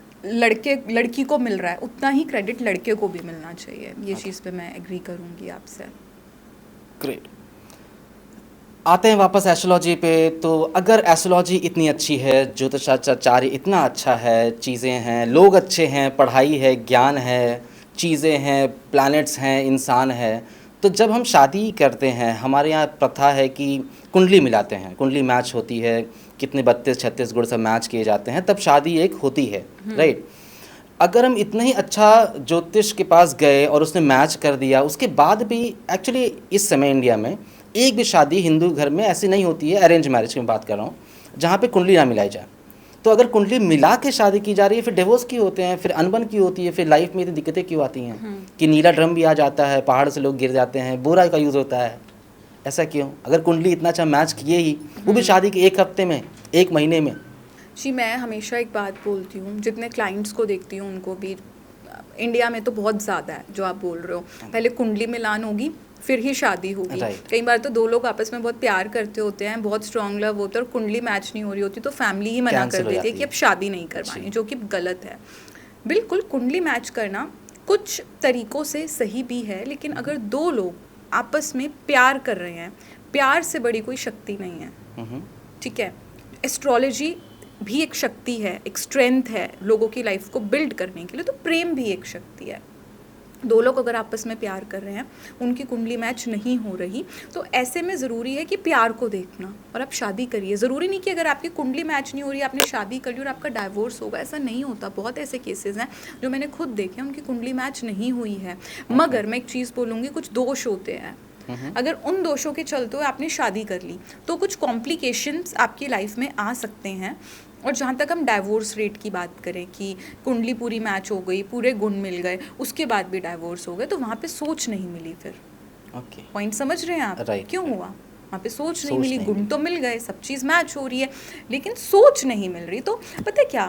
लड़की को मिल रहा है, उतना ही क्रेडिट लड़के को भी मिलना चाहिए। ये चीज़ पे मैं एग्री करूँगी आपसे। ग्रेट। आते हैं वापस एस्ट्रोलॉजी पे। तो अगर एस्ट्रोलॉजी इतनी अच्छी है, ज्योतिषाचार्य इतना अच्छा है, चीज़ें हैं, लोग अच्छे हैं, पढ़ाई है, ज्ञान है, चीज़ें हैं, प्लैनेट्स हैं, इंसान है, तो जब हम शादी करते हैं, हमारे यहाँ प्रथा है कि कुंडली मिलाते हैं, कुंडली मैच होती है, कितने 32-36 गुण सब मैच किए जाते हैं, तब शादी एक होती है, राइट। अगर हम इतना ही अच्छा ज्योतिष के पास गए और उसने मैच कर दिया, उसके बाद भी एक्चुअली इस समय इंडिया में एक भी शादी हिंदू घर में ऐसी नहीं होती है, अरेंज मैरिज की मैं बात कर रहा हूँ, जहाँ पे कुंडली ना मिलाई जाए। तो अगर कुंडली मिला के शादी की जा रही है, फिर डिवोर्स क्यों होते हैं, फिर अनबन क्यों होती है, फिर लाइफ में इतनी दिक्कतें क्यों आती हैं कि नीला ड्रम भी आ जाता है, पहाड़ से लोग गिर जाते हैं, बोरा का यूज़ होता है, ऐसा क्यों? अगर कुंडली इतना अच्छा मैच किए ही, वो भी शादी के 1 हफ्ते में, 1 महीने में। जी, मैं हमेशा एक बात बोलती हूँ, जितने क्लाइंट्स को देखती हूँ उनको भी, इंडिया में तो बहुत ज़्यादा है जो आप बोल रहे हो, पहले कुंडली मिलान होगी फिर ही शादी होगी। कई बार तो 2 लोग आपस में बहुत प्यार करते होते हैं, बहुत स्ट्रॉन्ग लव होता है, और कुंडली मैच नहीं हो रही होती तो फैमिली ही मना कर देती है कि अब शादी नहीं करवानी, जो कि गलत है। बिल्कुल, कुंडली मैच करना कुछ तरीक़ों से सही भी है, लेकिन अगर 2 लोग आपस में प्यार कर रहे हैं, प्यार से बड़ी कोई शक्ति नहीं है, ठीक है। एस्ट्रोलॉजी भी एक शक्ति है, एक स्ट्रेंथ है लोगों की लाइफ को बिल्ड करने के लिए, तो प्रेम भी एक शक्ति है। 2 लोग अगर आपस में प्यार कर रहे हैं, उनकी कुंडली मैच नहीं हो रही, तो ऐसे में ज़रूरी है कि प्यार को देखना और आप शादी करिए। ज़रूरी नहीं कि अगर आपकी कुंडली मैच नहीं हो रही, आपने शादी कर ली और आपका डाइवोर्स होगा, ऐसा नहीं होता। बहुत ऐसे केसेस हैं जो मैंने खुद देखे, उनकी कुंडली मैच नहीं हुई है। मगर मैं एक चीज़ बोलूँगी, कुछ दोष होते हैं, अगर उन दोषों के चलते हुए आपने शादी कर ली तो कुछ कॉम्प्लिकेशंस आपकी लाइफ में आ सकते हैं, और जहाँ तक हम डाइवोर्स रेट की बात करें कि कुंडली पूरी मैच हो गई, पूरे गुण मिल गए, उसके बाद भी डाइवोर्स हो गए, तो वहाँ पे सोच नहीं मिली फिर। ओके, पॉइंट समझ रहे हैं आप? Right, क्यों right. हुआ? वहाँ पे सोच नहीं सोच मिली, नहीं गुण मिली। तो मिल गए, सब चीज़ मैच हो रही है, लेकिन सोच नहीं मिल रही। तो पता है क्या,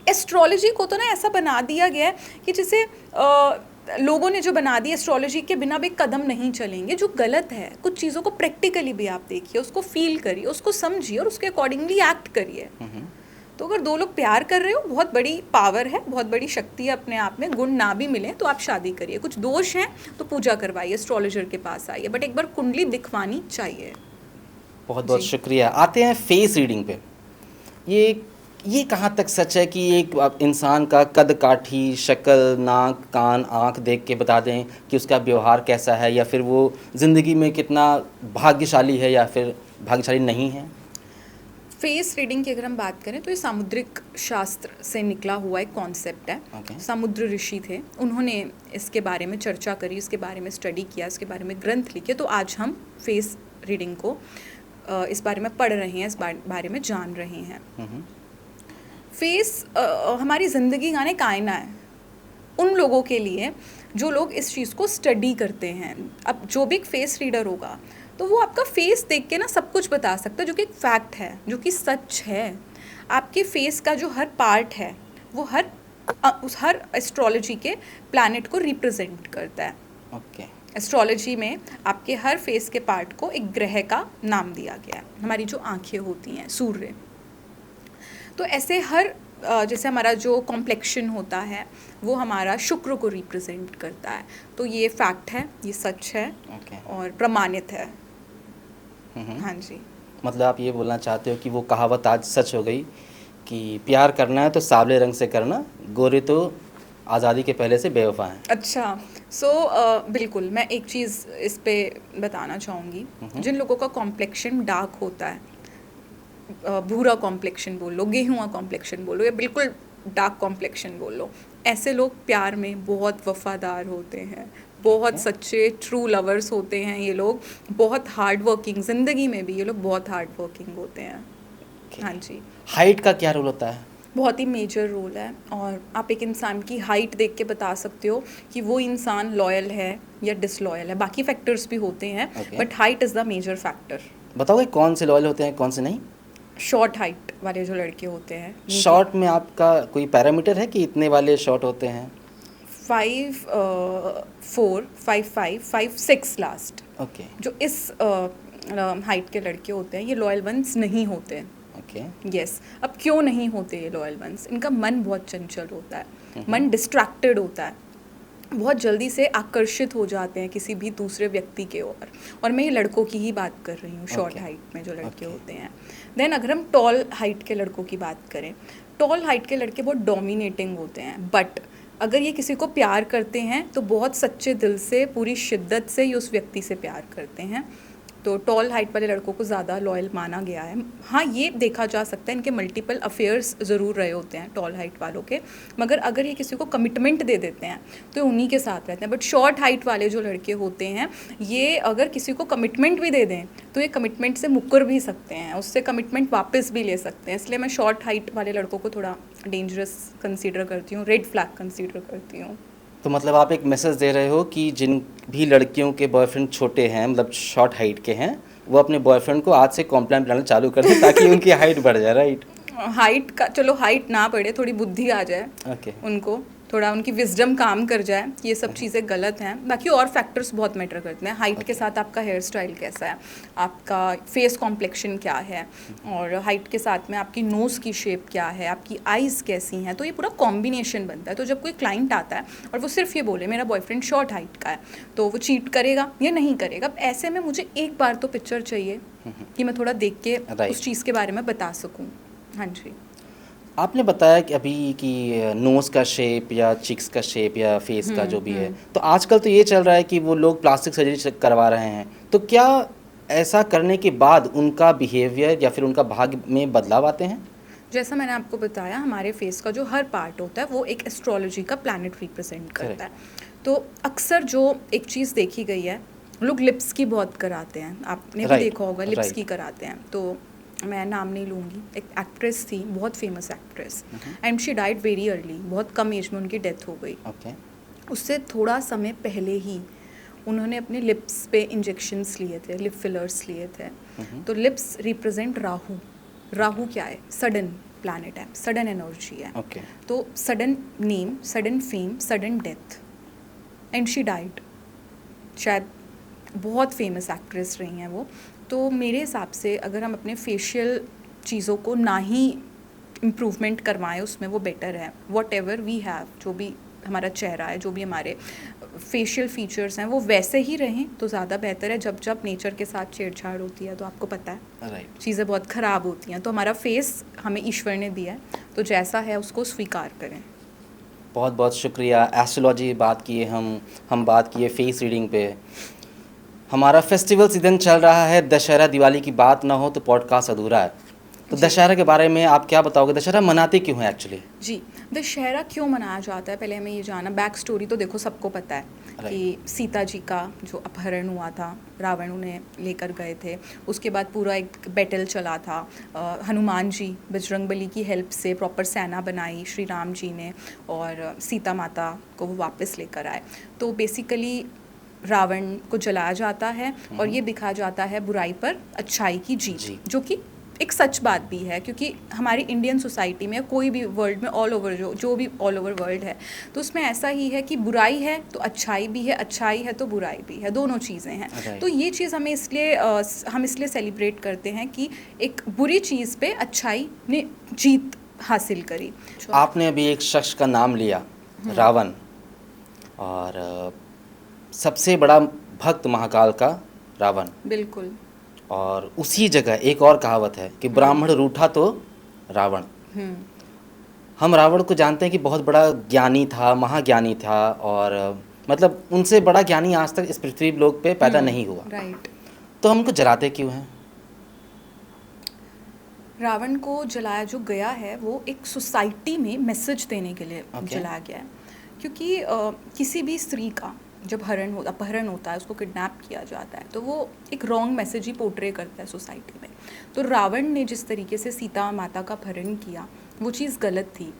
एस्ट्रोलॉजी को तो ना ऐसा बना दिया गया है कि जैसे लोगों ने जो बना दिया, एस्ट्रोलॉजी के बिना भी कदम नहीं चलेंगे, जो गलत है। कुछ चीज़ों को प्रैक्टिकली भी आप देखिए, उसको फील करिए, उसको समझिए और उसके अकॉर्डिंगली एक्ट करिए। तो अगर दो लोग प्यार कर रहे हो, बहुत बड़ी पावर है, बहुत बड़ी शक्ति है अपने आप में। गुण ना भी मिले तो आप शादी करिए, कुछ दोष हैं तो पूजा करवाइए, एस्ट्रोलॉजर के पास आइए, बट एक बार कुंडली दिखवानी चाहिए। बहुत बहुत जी। शुक्रिया। आते हैं फेस रीडिंग पे। ये कहाँ तक सच है कि एक इंसान का कद काठी, शक्ल, नाक, कान, आँख देख के बता दें कि उसका व्यवहार कैसा है, या फिर वो ज़िंदगी में कितना भाग्यशाली है या फिर भाग्यशाली नहीं है? फेस रीडिंग की अगर हम बात करें तो ये सामुद्रिक शास्त्र से निकला हुआ एक कॉन्सेप्ट है। Okay. समुद्र ऋषि थे, उन्होंने इसके बारे में चर्चा करी, इसके बारे में स्टडी किया, इसके बारे में ग्रंथ लिखे। तो आज हम फेस रीडिंग को इस बारे में पढ़ रहे हैं, इस बारे में जान रहे हैं। फेस हमारी ज़िंदगी का एक आईना है उन लोगों के लिए जो लोग इस चीज़ को स्टडी करते हैं। अब जो भी एक फेस रीडर होगा तो वो आपका फेस देख के ना सब कुछ बता सकता है, जो कि एक फैक्ट है, जो कि सच है। आपके फेस का जो हर पार्ट है वो हर एस्ट्रोलॉजी के प्लैनेट को रिप्रेजेंट करता है। ओके। एस्ट्रोलॉजी में आपके हर फेस के पार्ट को एक ग्रह का नाम दिया गया है। हमारी जो आंखें होती हैं, सूर्य, तो ऐसे हर जैसे हमारा जो कॉम्प्लेक्शन होता है वो हमारा शुक्र को रिप्रेजेंट करता है। तो ये फैक्ट है, ये सच है Okay. और प्रमाणित है। हाँ जी। मतलब आप ये बोलना चाहते हो कि वो कहावत आज सच हो गई कि प्यार करना है तो सावले रंग से करना, गोरे तो आज़ादी के पहले से बेवफा हैं। अच्छा, बिल्कुल मैं एक चीज़ इस पे बताना चाहूँगी। जिन लोगों का कॉम्प्लेक्शन डार्क होता है, भूरा कॉम्प्लेक्शन बोल लो, गेहुआ कॉम्प्लेक्शन बोलो, या बिल्कुल डार्क कॉम्प्लेक्शन बोल लो, ऐसे लोग प्यार में बहुत वफादार होते हैं, बहुत सच्चे ट्रू लवर्स होते हैं। ये लोग बहुत हार्ड वर्किंग, ज़िंदगी में भी ये लोग बहुत हार्ड वर्किंग होते हैं। हाँ जी। हाइट का क्या रोल होता है? बहुत ही मेजर रोल है, और आप एक इंसान की हाइट देख के बता सकते हो कि वो इंसान लॉयल है या डिसलॉयल है। बाकी फैक्टर्स भी होते हैं, but height is the major factor. बताओगे कौन से लॉयल होते हैं, कौन से नहीं? शॉर्ट हाइट वाले जो लड़के होते हैं, शॉर्ट में आपका कोई पैरामीटर है कि इतने वाले शॉर्ट होते हैं? 5'4", 5'5", 5'6" लास्ट। ओके जो इस हाइट के लड़के होते हैं ये लॉयल वंस नहीं होते। ओके। यस। अब क्यों नहीं होते ये लॉयल वंस? इनका मन बहुत चंचल होता है, मन डिस्ट्रैक्टेड होता है, बहुत जल्दी से आकर्षित हो जाते हैं किसी भी दूसरे व्यक्ति के ओर। और मैं ये लड़कों की ही बात कर रही हूँ, शॉर्ट हाइट में जो लड़के होते हैं। देन अगर हम टॉल हाइट के लड़कों की बात करें, टॉल हाइट के लड़के बहुत डोमिनेटिंग होते हैं, बट अगर ये किसी को प्यार करते हैं तो बहुत सच्चे दिल से, पूरी शिद्दत से ये उस व्यक्ति से प्यार करते हैं। तो टॉल हाइट वाले लड़कों को ज़्यादा लॉयल माना गया है। हाँ, ये देखा जा सकता है इनके मल्टीपल अफेयर्स ज़रूर रहे होते हैं टॉल हाइट वालों के, मगर अगर ये किसी को कमिटमेंट दे देते हैं तो उन्हीं के साथ रहते हैं। बट शॉर्ट हाइट वाले जो लड़के होते हैं, ये अगर किसी को कमिटमेंट भी दे दें तो ये कमिटमेंट से मुकर भी सकते हैं, उससे कमिटमेंट वापस भी ले सकते हैं। इसलिए मैं शॉर्ट हाइट वाले लड़कों को थोड़ा डेंजरस कंसीडर करती हूँ, रेड फ्लैग कंसीडर करती हूँ। तो मतलब आप एक मैसेज दे रहे हो कि जिन भी लड़कियों के बॉयफ्रेंड छोटे हैं, मतलब शॉर्ट हाइट के हैं, वो अपने बॉयफ्रेंड को आज से कॉम्प्लीमेंट बनाना चालू कर दें ताकि उनकी हाइट बढ़ जाए, राइट? हाइट का चलो, हाइट ना बढ़े, थोड़ी बुद्धि आ जाए ओके। उनको, थोड़ा उनकी विजडम काम कर जाए, ये सब चीज़ें गलत हैं। बाकी और फैक्टर्स बहुत मैटर करते हैं। हाइट के साथ आपका हेयर स्टाइल कैसा है, आपका फेस कॉम्प्लेक्शन क्या है, और हाइट के साथ में आपकी नोज़ की शेप क्या है, आपकी आइज़ कैसी हैं, तो ये पूरा कॉम्बिनेशन बनता है। तो जब कोई क्लाइंट आता है और वो सिर्फ ये बोले मेरा बॉयफ्रेंड शॉर्ट हाइट का है, तो वो चीट करेगा या नहीं करेगा? अब ऐसे में मुझे एक बार तो पिक्चर चाहिए कि मैं थोड़ा देख के उस चीज़ के बारे में बता सकूँ। हाँ जी। आपने बताया कि अभी कि नोज़ का शेप या चिक्स का शेप या फेस का जो भी है, तो आजकल तो ये चल रहा है कि वो लोग प्लास्टिक सर्जरी करवा रहे हैं। तो क्या ऐसा करने के बाद उनका बिहेवियर या फिर उनका भाग्य में बदलाव आते हैं? जैसा मैंने आपको बताया, हमारे फेस का जो हर पार्ट होता है वो एक एस्ट्रोलॉजी का प्लैनेट रिप्रेजेंट करता है। तो अक्सर जो एक चीज़ देखी गई है, लोग लिप्स की बहुत कराते हैं, आपने भी देखा होगा, लिप्स की कराते हैं। तो मैं नाम नहीं लूँगी, एक एक्ट्रेस थी, बहुत famous actress, and she died very early, बहुत कम एज में उनकी डेथ हो गई। ओके। उससे थोड़ा समय पहले ही उन्होंने अपने लिप्स पे इंजेक्शंस लिए थे, लिप फिलर्स लिए थे। तो लिप्स रिप्रेजेंट राहु। राहु क्या है? सडन प्लैनेट है, सडन एनर्जी है। ओके। तो sudden name, sudden fame, sudden death, and she died. शायद बहुत फेमस एक्ट्रेस रही हैं वो। तो मेरे हिसाब से अगर हम अपने फेशियल चीज़ों को ना ही इम्प्रूवमेंट करवाएं उसमें, वो बेटर है। वॉट एवर वी हैव, जो भी हमारा चेहरा है, जो भी हमारे फेशियल फीचर्स हैं, वो वैसे ही रहें तो ज़्यादा बेहतर है। जब जब नेचर के साथ छेड़छाड़ होती है तो आपको पता है राइट। चीज़ें बहुत ख़राब होती हैं। तो हमारा फेस हमें ईश्वर ने दिया है, तो जैसा है उसको स्वीकार करें। बहुत बहुत शुक्रिया। एस्ट्रोलॉजी बात किए हम बात किए फेस रीडिंग पे। हमारा फेस्टिवल सीजन चल रहा है, दशहरा दिवाली की बात ना हो तो पॉडकास्ट अधूरा है। तो दशहरा के बारे में आप क्या बताओगे? दशहरा मनाते क्यों हैं एक्चुअली? जी, दशहरा क्यों मनाया जाता है, पहले हमें ये जानना। बैक स्टोरी तो देखो सबको पता है कि सीता जी का जो अपहरण हुआ था, रावण उन्हें लेकर गए थे। उसके बाद पूरा एक बैटल चला था। हनुमान जी बजरंगबली की हेल्प से प्रॉपर सेना बनाई श्री राम जी ने, और सीता माता को वो वापस लेकर आए। तो बेसिकली रावण को जलाया जाता है और ये दिखाया जाता है बुराई पर अच्छाई की जीत, जो कि एक सच बात भी है। क्योंकि हमारी इंडियन सोसाइटी में, कोई भी वर्ल्ड में, ऑल ओवर जो भी ऑल ओवर वर्ल्ड है, तो उसमें ऐसा ही है कि बुराई है तो अच्छाई भी है, अच्छाई है तो बुराई भी है, दोनों चीज़ें हैं। तो ये चीज़ हमें इसलिए हम इसलिए सेलिब्रेट करते हैं कि एक बुरी चीज़ पे अच्छाई ने जीत हासिल करी। आपने अभी एक शख्स का नाम लिया, रावण, और सबसे बड़ा भक्त महाकाल का रावण। बिल्कुल। और उसी जगह एक और कहावत है कि ब्राह्मण रूठा तो रावण। हम रावण को जानते हैं कि बहुत बड़ा ज्ञानी था, महाज्ञानी था, और मतलब उनसे बड़ा ज्ञानी आज तक इस पृथ्वी लोक पे पैदा नहीं हुआ। राइट। तो हम उनको जलाते क्यों हैं? रावण को जलाया जो गया है वो एक सोसाइटी में मैसेज देने के लिए जलाया गया है। क्योंकि किसी भी स्त्री का जब अपहरण होता है, उसको किडनैप किया जाता है, तो वो एक रॉन्ग मैसेज ही पोर्ट्रे करता है सोसाइटी में। तो रावण ने जिस तरीके से सीता माता का अपहरण किया, वो चीज़ गलत थी,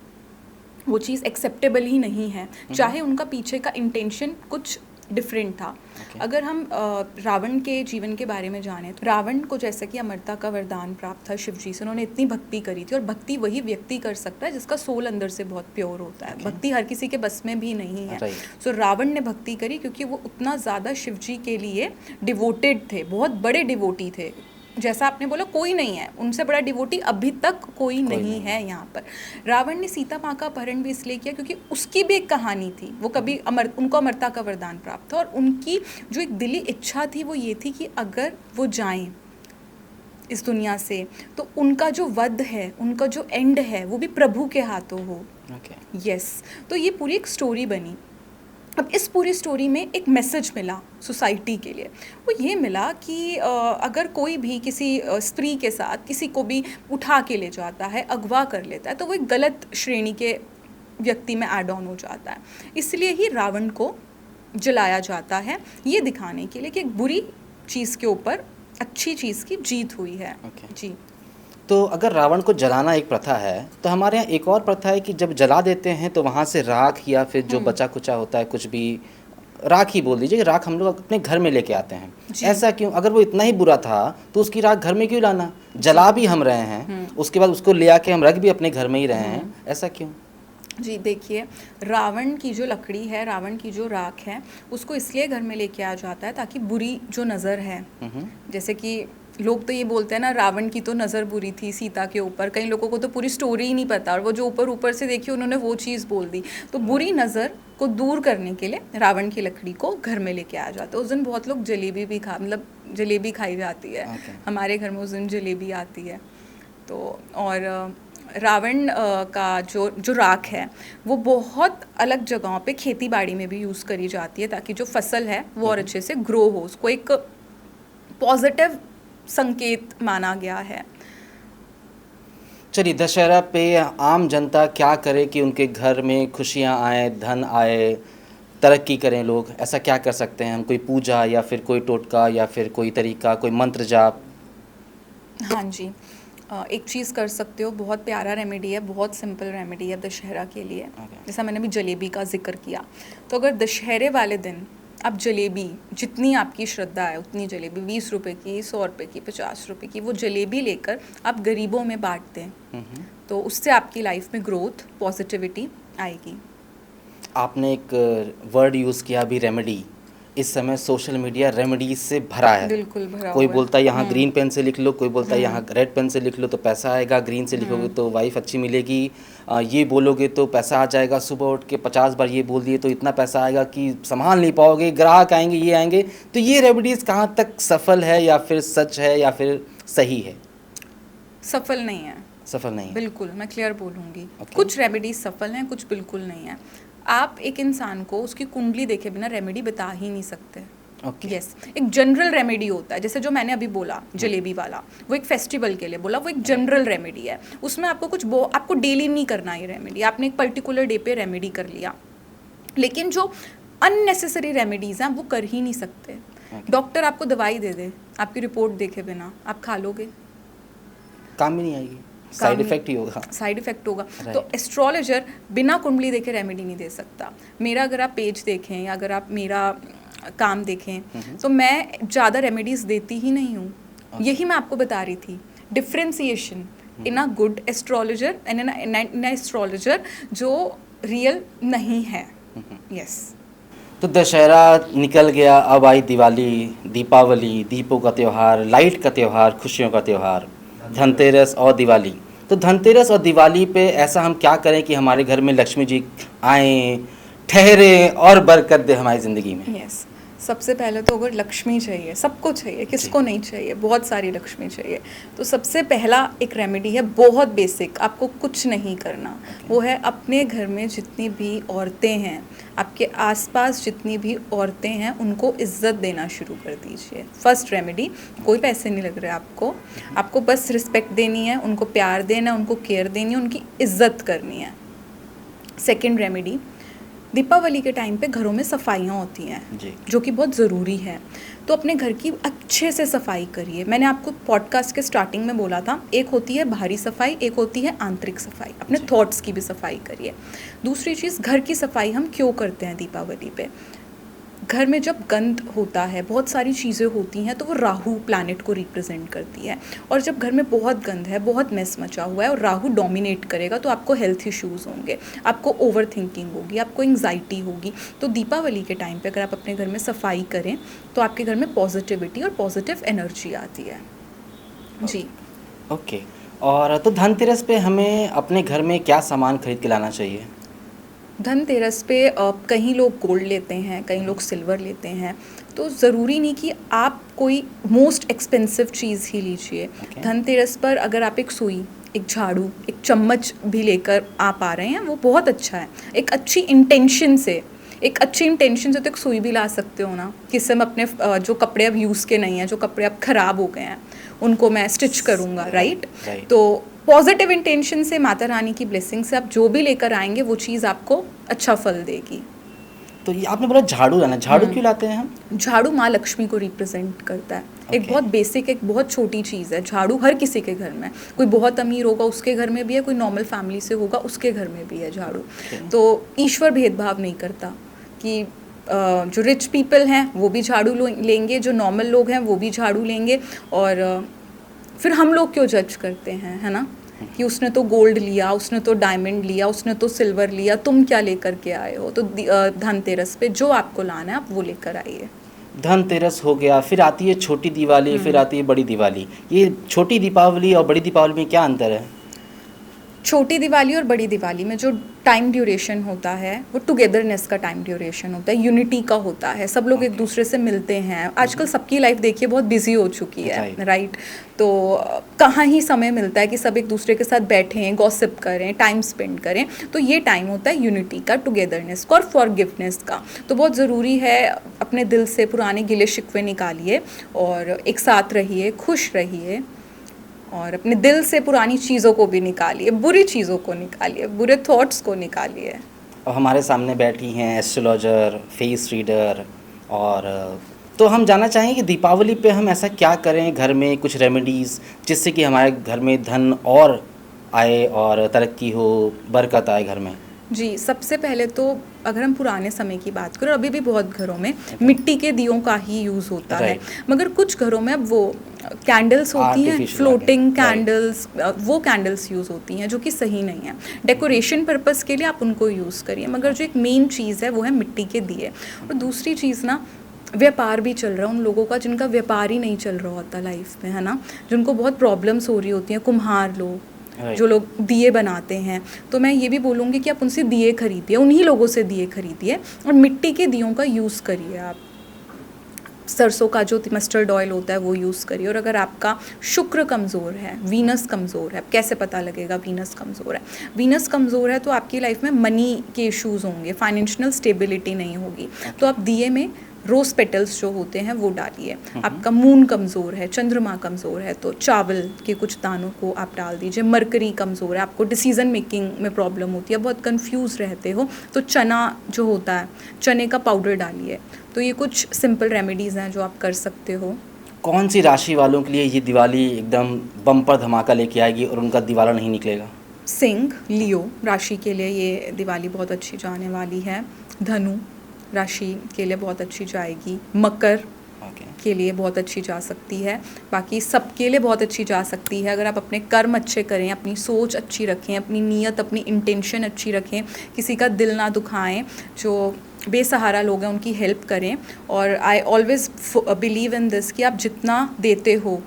वो चीज़ एक्सेप्टेबल ही नहीं है, चाहे उनका पीछे का इंटेंशन कुछ डिफरेंट था। अगर हम रावण के जीवन के बारे में जानें तो रावण को जैसे कि अमरता का वरदान प्राप्त था शिव जी से, उन्होंने इतनी भक्ति करी थी। और भक्ति वही व्यक्ति कर सकता है जिसका सोल अंदर से बहुत प्योर होता है। भक्ति हर किसी के बस में भी नहीं है। सो रावण ने भक्ति करी क्योंकि वो उतना ज़्यादा शिव जी के लिए डिवोटेड थे, बहुत बड़े डिवोटी थे। जैसा आपने बोला, कोई नहीं है उनसे बड़ा डिवोटी, अभी तक कोई नहीं है यहाँ पर। रावण ने सीता माँ का अपहरण भी इसलिए किया क्योंकि उसकी भी एक कहानी थी। वो कभी उनको अमरता का वरदान प्राप्त था, और उनकी जो एक दिली इच्छा थी वो ये थी कि अगर वो जाएं इस दुनिया से तो उनका जो वध है, उनका जो एंड है, वो भी प्रभु के हाथों हो। यस। तो ये पूरी एक स्टोरी बनी। अब इस पूरी स्टोरी में एक मैसेज मिला सोसाइटी के लिए। वो ये मिला कि अगर कोई भी किसी स्त्री के साथ किसी को भी उठा के ले जाता है, अगवा कर लेता है, तो वो एक गलत श्रेणी के व्यक्ति में ऐड ऑन हो जाता है। इसलिए ही रावण को जलाया जाता है, ये दिखाने के लिए कि एक बुरी चीज़ के ऊपर अच्छी चीज़ की जीत हुई है। जी। तो अगर रावण को जलाना एक प्रथा है, तो हमारे यहाँ एक और प्रथा है कि जब जला देते हैं तो वहाँ से राख या फिर जो बचा कुचा होता है, कुछ भी, राख ही बोल दीजिए, राख हम लोग अपने घर में लेके आते हैं। ऐसा क्यों? अगर वो इतना ही बुरा था तो उसकी राख घर में क्यों लाना? जला भी हम रहे हैं, उसके बाद उसको ले आके हम रख भी अपने घर में ही रहे हैं, ऐसा क्यों? जी देखिए, रावण की जो लकड़ी है, रावण की जो राख है, उसको इसलिए घर में लेके आ जाता है ताकि बुरी जो नज़र है, जैसे कि लोग तो ये बोलते हैं ना, रावण की तो नज़र बुरी थी सीता के ऊपर। कई लोगों को तो पूरी स्टोरी ही नहीं पता, और वो जो ऊपर से देखी उन्होंने वो चीज़ बोल दी। तो बुरी नज़र को दूर करने के लिए रावण की लकड़ी को घर में लेके आ जाता है। उस दिन बहुत लोग जलेबी भी जलेबी खाई जाती है। हमारे घर में उस दिन जलेबी आती है। तो और रावण का जो राख है वो बहुत अलग जगहों पे खेती बाड़ी में भी यूज़ करी जाती है, ताकि जो फसल है वो और अच्छे से ग्रो हो। उसको एक पॉजिटिव संकेत माना गया है। चलिए, दशहरा पे आम जनता क्या करे कि उनके घर में खुशियाँ आए, धन आए, तरक्की करें लोग? ऐसा क्या कर सकते हैं हम? कोई पूजा या फिर कोई टोटका या फिर कोई तरीका, कोई मंत्र जाप? हाँ जी, एक चीज़ कर सकते हो, बहुत प्यारा रेमेडी है, बहुत सिंपल रेमेडी है दशहरा के लिए। जैसा मैंने अभी जलेबी का जिक्र किया, तो अगर दशहरे वाले दिन आप जलेबी, जितनी आपकी श्रद्धा है उतनी जलेबी, 20 रुपए की, 100 रुपए की, 50 रुपए की, वो जलेबी लेकर आप गरीबों में बांट दें, तो उससे आपकी लाइफ में ग्रोथ, पॉजिटिविटी आएगी। आपने एक वर्ड यूज़ किया अभी, रेमेडी। इस समय सोशल मीडिया रेमेडीज से भरा है। बिल्कुल भरा कोई हुआ है। बोलता है यहाँ ग्रीन पेन से लिख लो, कोई बोलता है यहाँ रेड पेन से लिख लो तो पैसा आएगा, ग्रीन से लिखोगे तो वाइफ अच्छी मिलेगी, ये बोलोगे तो पैसा आ जाएगा, सुबह उठ के 50 बार ये बोल दिए तो इतना पैसा आएगा कि संभाल नहीं पाओगे, ग्राहक आएंगे, ये आएंगे। तो ये रेमेडीज़ कहाँ तक सफल है या फिर सच है या फिर सही है? सफल नहीं है। सफल नहीं है। बिल्कुल, मैं क्लियर बोलूँगी। Okay. कुछ रेमेडीज सफल हैं, कुछ बिल्कुल नहीं है। आप एक इंसान को उसकी कुंडली देखे बिना रेमेडी बता ही नहीं सकते। Okay. यस, एक जनरल रेमेडी होता है, जैसे जो मैंने अभी बोला जलेबी वाला, वो एक फेस्टिवल के लिए बोला, वो एक जनरल रेमेडी है। उसमें आपको आपको डेली नहीं करना ये रेमेडी, आपने एक पर्टिकुलर डे पे रेमेडी कर लिया। लेकिन जो अननेसेसरी रेमेडीज़ हैं वो कर ही नहीं सकते। डॉक्टर आपको दवाई दे दे, आपकी रिपोर्ट देखे बिना आप खा लोगे, काम भी नहीं आएगी, साइड इफेक्ट ही होगा। साइड इफेक्ट होगा। Right. तो एस्ट्रोलॉजर बिना कुंडली देखे रेमेडी नहीं दे सकता। मेरा अगर आप पेज देखें या अगर आप मेरा काम देखें तो मैं ज़्यादा रेमेडीज़ देती ही नहीं हूँ। यही मैं आपको बता रही थी, differentiation in a good astrologer and in astrologer जो रियल नहीं है। यस। तो दशहरा निकल गया, अब आई दिवाली, दीपावली, दीपों का त्यौहार, लाइट का त्यौहार, खुशियों का त्यौहार, धनतेरस और दिवाली। तो धनतेरस और दिवाली पे ऐसा हम क्या करें कि हमारे घर में लक्ष्मी जी आएँ, ठहरे और बरकत दे हमारी ज़िंदगी में? यस, सबसे पहले तो अगर लक्ष्मी चाहिए, सबको चाहिए, किसको नहीं चाहिए, बहुत सारी लक्ष्मी चाहिए, तो सबसे पहला एक रेमेडी है, बहुत बेसिक, आपको कुछ नहीं करना। वो है अपने घर में जितनी भी औरतें हैं, आपके आसपास जितनी भी औरतें हैं, उनको इज्जत देना शुरू कर दीजिए। फर्स्ट रेमेडी, कोई पैसे नहीं लग रहे आपको बस रिस्पेक्ट देनी है, उनको प्यार देना है, उनको केयर देनी है, उनकी इज्जत करनी है। सेकेंड रेमेडी, दीपावली के टाइम पे घरों में सफाइयाँ होती हैं जो कि बहुत ज़रूरी है, तो अपने घर की अच्छे से सफाई करिए। मैंने आपको पॉडकास्ट के स्टार्टिंग में बोला था, एक होती है बाहरी सफाई, एक होती है आंतरिक सफाई। अपने थॉट्स की भी सफाई करिए। दूसरी चीज़, घर की सफाई हम क्यों करते हैं दीपावली पे? घर में जब गंद होता है, बहुत सारी चीज़ें होती हैं, तो वो राहु प्लैनेट को रिप्रेजेंट करती है। और जब घर में बहुत गंद है, बहुत मेस मचा हुआ है और राहु डोमिनेट करेगा, तो आपको हेल्थ इश्यूज़ होंगे, आपको ओवर थिंकिंग होगी, आपको एंग्जाइटी होगी। तो दीपावली के टाइम पे अगर आप अपने घर में सफाई करें तो आपके घर में पॉजिटिविटी और पॉजिटिव एनर्जी आती है। जी। ओके। और तो धनतेरस पे हमें अपने घर में क्या सामान खरीद के लाना चाहिए? धनतेरस पे कहीं लोग गोल्ड लेते हैं, कहीं लोग सिल्वर लेते हैं, तो ज़रूरी नहीं कि आप कोई मोस्ट एक्सपेंसिव चीज़ ही लीजिए। धनतेरस पर अगर आप एक सुई, एक झाड़ू, एक चम्मच भी लेकर आप आ रहे हैं, वो बहुत अच्छा है। एक अच्छी इंटेंशन से तो एक सुई भी ला सकते हो ना, किससे हम अपने जो कपड़े अब यूज़ के नहीं हैं, जो कपड़े अब ख़राब हो गए हैं, उनको मैं स्टिच करूँगा, राइट? तो पॉजिटिव इंटेंशन से, माता रानी की ब्लेसिंग से आप जो भी लेकर आएंगे वो चीज़ आपको अच्छा फल देगी। तो ये आपने बोला झाड़ू लाना, झाड़ू क्यों लाते हैं हम? झाड़ू माँ लक्ष्मी को रिप्रेजेंट करता है। एक बहुत बेसिक, एक बहुत छोटी चीज़ है। झाड़ू हर किसी के घर में, कोई बहुत अमीर होगा उसके घर में भी है, कोई नॉर्मल फैमिली से होगा उसके घर में भी है झाड़ू। तो ईश्वर भेदभाव नहीं करता कि जो रिच पीपल हैं वो भी झाड़ू लेंगे, जो नॉर्मल लोग हैं वो भी झाड़ू लेंगे। और फिर हम लोग क्यों जज करते हैं, है ना, कि उसने तो गोल्ड लिया, उसने तो डायमंड लिया, उसने तो सिल्वर लिया, तुम क्या लेकर के आए हो? तो धनतेरस पे जो आपको लाना है आप वो लेकर आइए। धनतेरस हो गया, फिर आती है छोटी दिवाली, फिर आती है बड़ी दिवाली। ये छोटी दीपावली और बड़ी दीपावली में क्या अंतर है? छोटी दिवाली और बड़ी दिवाली में जो टाइम ड्यूरेशन होता है वो टुगेदरनेस का टाइम ड्यूरेशन होता है, यूनिटी का होता है। सब लोग एक दूसरे से मिलते हैं। आजकल सबकी लाइफ देखिए बहुत बिजी हो चुकी है, राइट? तो कहाँ ही समय मिलता है कि सब एक दूसरे के साथ बैठें, गॉसिप करें, टाइम स्पेंड करें। तो ये टाइम होता है यूनिटी का, टुगेदरनेस का और फॉरगिवनेस का। तो बहुत ज़रूरी है अपने दिल से पुराने गिले शिकवे निकालिए और एक साथ रहिए, खुश रहिए और अपने दिल से पुरानी चीज़ों को भी निकालिए, बुरी चीज़ों को निकालिए, बुरे थॉट्स को निकालिए। और हमारे सामने बैठी हैं एस्ट्रोलॉजर, फेस रीडर और तो हम जानना चाहेंगे कि दीपावली पे हम ऐसा क्या करें घर में, कुछ रेमेडीज़ जिससे कि हमारे घर में धन और आए और तरक्की हो, बरकत आए घर में। जी, सबसे पहले तो अगर हम पुराने समय की बात करें, अभी भी बहुत घरों में मिट्टी के दियों का ही यूज़ होता है, मगर कुछ घरों में अब वो कैंडल्स होती हैं, Artificial फ्लोटिंग right. कैंडल्स, वो कैंडल्स यूज़ होती हैं जो कि सही नहीं है। डेकोरेशन पर्पस के लिए आप उनको यूज़ करिए, मगर जो एक मेन चीज़ है वो है मिट्टी के दिए। और दूसरी चीज़ ना, व्यापार भी चल रहा है उन लोगों का जिनका व्यापार ही नहीं चल रहा होता लाइफ में, है ना, जिनको बहुत प्रॉब्लम्स हो रही होती हैं, कुम्हार लोग, जो लोग दिए बनाते हैं, तो मैं ये भी बोलूँगी कि आप उनसे दिए खरीदिए, उन्हीं लोगों से दिए खरीदिए और मिट्टी के दियों का यूज़ करिए। आप सरसों का जो मस्टर्ड ऑयल होता है वो यूज़ करिए। और अगर आपका शुक्र कमज़ोर है, वीनस कमज़ोर है, कैसे पता लगेगा वीनस कमज़ोर है? वीनस कमज़ोर है तो आपकी लाइफ में मनी के इश्यूज़ होंगे, फाइनेंशियल स्टेबिलिटी नहीं होगी। तो आप दिए में रोज़ पेटल्स जो होते हैं वो डालिए। आपका मून कमज़ोर है, चंद्रमा कमज़ोर है, तो चावल के कुछ दानों को आप डाल दीजिए। मरकरी कमज़ोर है, आपको डिसीज़न मेकिंग में प्रॉब्लम होती है, बहुत कंफ्यूज रहते हो, तो चना जो होता है, चने का पाउडर डालिए। तो ये कुछ सिंपल रेमेडीज़ हैं जो आप कर सकते हो। कौन सी राशि वालों के लिए ये दिवाली एकदम बम्पर धमाका लेके आएगी और उनका दिवाला नहीं निकलेगा? सिंह, लियो राशि के लिए ये दिवाली बहुत अच्छी जाने वाली है। धनु राशि के लिए बहुत अच्छी जाएगी। मकर के लिए बहुत अच्छी जा सकती है। बाकी सबके लिए बहुत अच्छी जा सकती है अगर आप अपने कर्म अच्छे करें, अपनी सोच अच्छी रखें, अपनी नीयत, अपनी इंटेंशन अच्छी रखें, किसी का दिल ना दुखाएं, जो बेसहारा लोग हैं उनकी हेल्प करें। और I always believe in this कि आप जितना देते हो,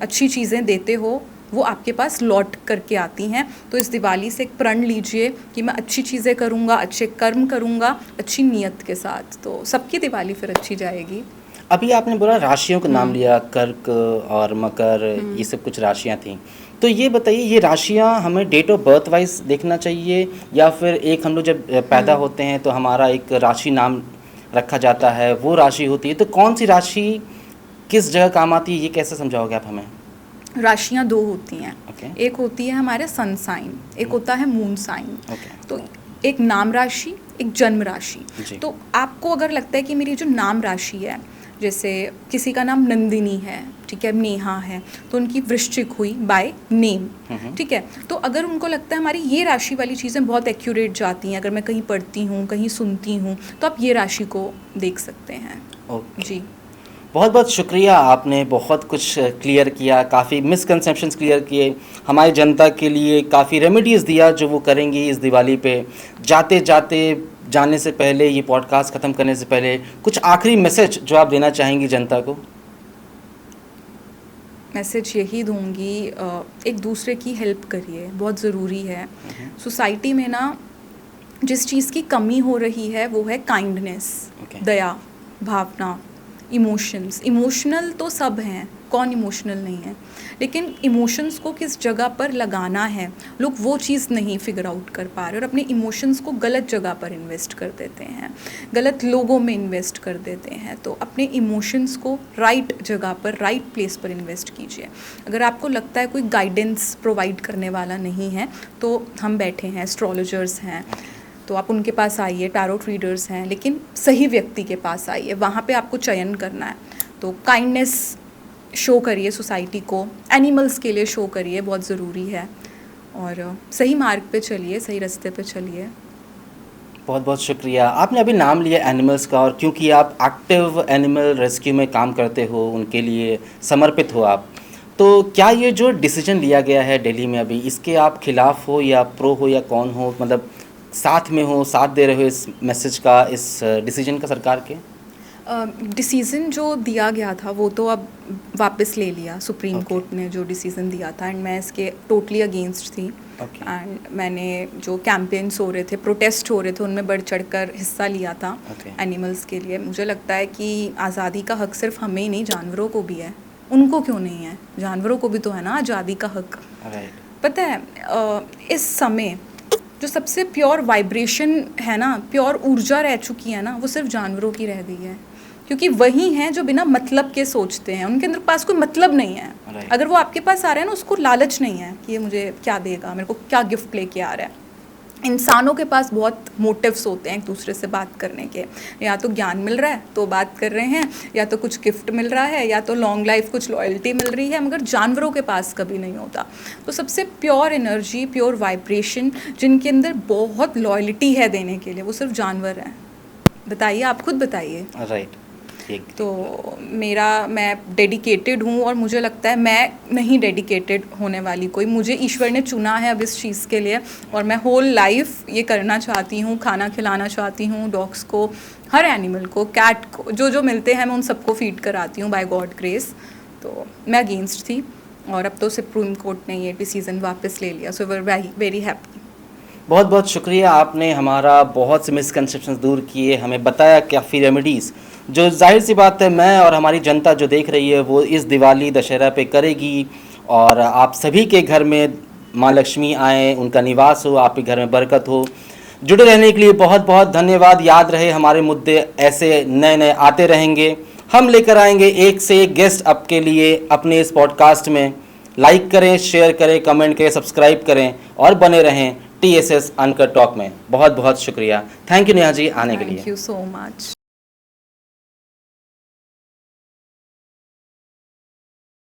अच्छी चीज़ें देते हो, वो आपके पास लौट करके आती हैं। तो इस दिवाली से एक प्रण लीजिए कि मैं अच्छी चीज़ें करूँगा, अच्छे कर्म करूँगा, अच्छी नीयत के साथ, तो सबकी दिवाली फिर अच्छी जाएगी। अभी आपने बोला राशियों का नाम लिया, कर्क और मकर, ये सब कुछ राशियां थी, तो ये बताइए ये राशियां हमें डेट ऑफ बर्थ वाइज देखना चाहिए या फिर एक हम लोग जब पैदा होते हैं तो हमारा एक राशि नाम रखा जाता है, वो राशि होती है, तो कौन सी राशि किस जगह काम आती है, ये कैसे समझाओगे आप हमें? राशियाँ दो होती हैं। Okay. एक होती है हमारे सन साइन, एक होता है मून साइन। Okay. तो एक नाम राशि, एक जन्म राशि। जी। तो आपको अगर लगता है कि मेरी जो नाम राशि है, जैसे किसी का नाम नंदिनी है, ठीक है, नेहा है, तो उनकी वृश्चिक हुई बाय नेम, ठीक है। तो अगर उनको लगता है हमारी ये राशि वाली चीज़ें बहुत एक्यूरेट जाती हैं, अगर मैं कहीं पढ़ती हूँ, कहीं सुनती हूँ, तो आप ये राशि को देख सकते हैं। जी, बहुत बहुत शुक्रिया, आपने बहुत कुछ क्लियर किया, काफ़ी मिसकंसेप्शंस क्लियर किए, हमारी जनता के लिए काफ़ी रेमेडीज़ दिया जो वो करेंगी इस दिवाली पे। जाते जाते जाने से पहले, ये पॉडकास्ट ख़त्म करने से पहले, कुछ आखिरी मैसेज जो आप देना चाहेंगी जनता को? मैसेज यही दूंगी, एक दूसरे की हेल्प करिए, बहुत ज़रूरी है। सोसाइटी में ना जिस चीज़ की कमी हो रही है वो है काइंडनेस, दया भावना, इमोशंस। इमोशनल तो सब हैं, कौन इमोशनल नहीं है, लेकिन इमोशंस को किस जगह पर लगाना है, लोग वो चीज़ नहीं फिगर आउट कर पा रहे और अपने इमोशंस को गलत जगह पर इन्वेस्ट कर देते हैं, गलत लोगों में इन्वेस्ट कर देते हैं। तो अपने इमोशंस को राइट जगह पर, राइट प्लेस पर इन्वेस्ट कीजिए। अगर आपको लगता है कोई गाइडेंस प्रोवाइड करने वाला नहीं है, तो हम बैठे हैं, एस्ट्रोलॉजर्स हैं, तो आप उनके पास आइए, टैरोट रीडर्स हैं, लेकिन सही व्यक्ति के पास आइए, वहाँ पे आपको चयन करना है। तो काइंडनेस शो करिए सोसाइटी को, एनिमल्स के लिए शो करिए, बहुत ज़रूरी है, और सही मार्ग पे चलिए, सही रास्ते पे चलिए। बहुत बहुत शुक्रिया। आपने अभी नाम लिया एनिमल्स का, और क्योंकि आप एक्टिव एनिमल रेस्क्यू में काम करते हो, उनके लिए समर्पित हो आप, तो क्या ये जो डिसीजन लिया गया है दिल्ली में अभी, इसके आप खिलाफ हो या प्रो हो या कौन हो, मतलब साथ में हो, साथ दे रहे हो इस मैसेज का, इस डिसीजन का सरकार के? डिसीज़न जो दिया गया था वो तो अब वापस ले लिया सुप्रीम कोर्ट ने, जो डिसीज़न दिया था, एंड मैं इसके टोटली अगेंस्ट थी। एंड मैंने जो कैंपेन्स हो रहे थे, प्रोटेस्ट हो रहे थे, उनमें बढ़ चढ़कर हिस्सा लिया था एनिमल्स के लिए। मुझे लगता है कि आज़ादी का हक सिर्फ हमें ही नहीं, जानवरों को भी है। उनको क्यों नहीं है? जानवरों को भी तो है ना आज़ादी का हक। पता है इस समय जो सबसे प्योर वाइब्रेशन है ना, प्योर ऊर्जा रह चुकी है ना, वो सिर्फ जानवरों की रह गई है, क्योंकि वही हैं जो बिना मतलब के सोचते हैं, उनके अंदर पास कोई मतलब नहीं है। अगर वो आपके पास आ रहा है ना, उसको लालच नहीं है कि ये मुझे क्या देगा, मेरे को क्या गिफ्ट लेके आ रहा है, इंसानों के पास बहुत मोटिव्स होते हैं एक दूसरे से बात करने के, या तो ज्ञान मिल रहा है तो बात कर रहे हैं, या तो कुछ गिफ्ट मिल रहा है, या तो लॉन्ग लाइफ कुछ लॉयल्टी मिल रही है, मगर जानवरों के पास कभी नहीं होता। तो सबसे प्योर एनर्जी, प्योर वाइब्रेशन, जिनके अंदर बहुत लॉयल्टी है देने के लिए, वो सिर्फ जानवर हैं। बताइए, आप खुद बताइए। राइट। ठीक। तो मैं डेडिकेटेड हूँ, और मुझे लगता है मैं नहीं डेडिकेटेड होने वाली कोई, मुझे ईश्वर ने चुना है अब इस चीज़ के लिए, और मैं होल लाइफ ये करना चाहती हूँ, खाना खिलाना चाहती हूँ डॉग्स को, हर एनिमल को, कैट को, जो जो मिलते हैं मैं उन सबको फीड कराती हूँ बाय गॉड ग्रेस। तो मैं अगेंस्ट थी, और अब तो सुप्रीम कोर्ट ने ये डिसीज़न वापस ले लिया, so we are very happy. बहुत बहुत शुक्रिया, आपने हमारा बहुत से मिसकंसेप्शंस दूर किए, हमें बताया काफ़ी रेमेडीज़ जो जाहिर सी बात है मैं और हमारी जनता जो देख रही है वो इस दिवाली दशहरा पे करेगी, और आप सभी के घर में माँ लक्ष्मी आएँ, उनका निवास हो, आपके घर में बरकत हो। जुड़े रहने के लिए बहुत बहुत धन्यवाद। याद रहे हमारे मुद्दे ऐसे नए नए आते रहेंगे, हम लेकर आएंगे एक से एक गेस्ट आपके लिए अपने इस पॉडकास्ट में। लाइक करें, शेयर करें, कमेंट करें, सब्सक्राइब करें और बने रहें TSS अनकट टॉक में। बहुत बहुत शुक्रिया। थैंक यू नेहा जी आने के लिए। Thank you so much.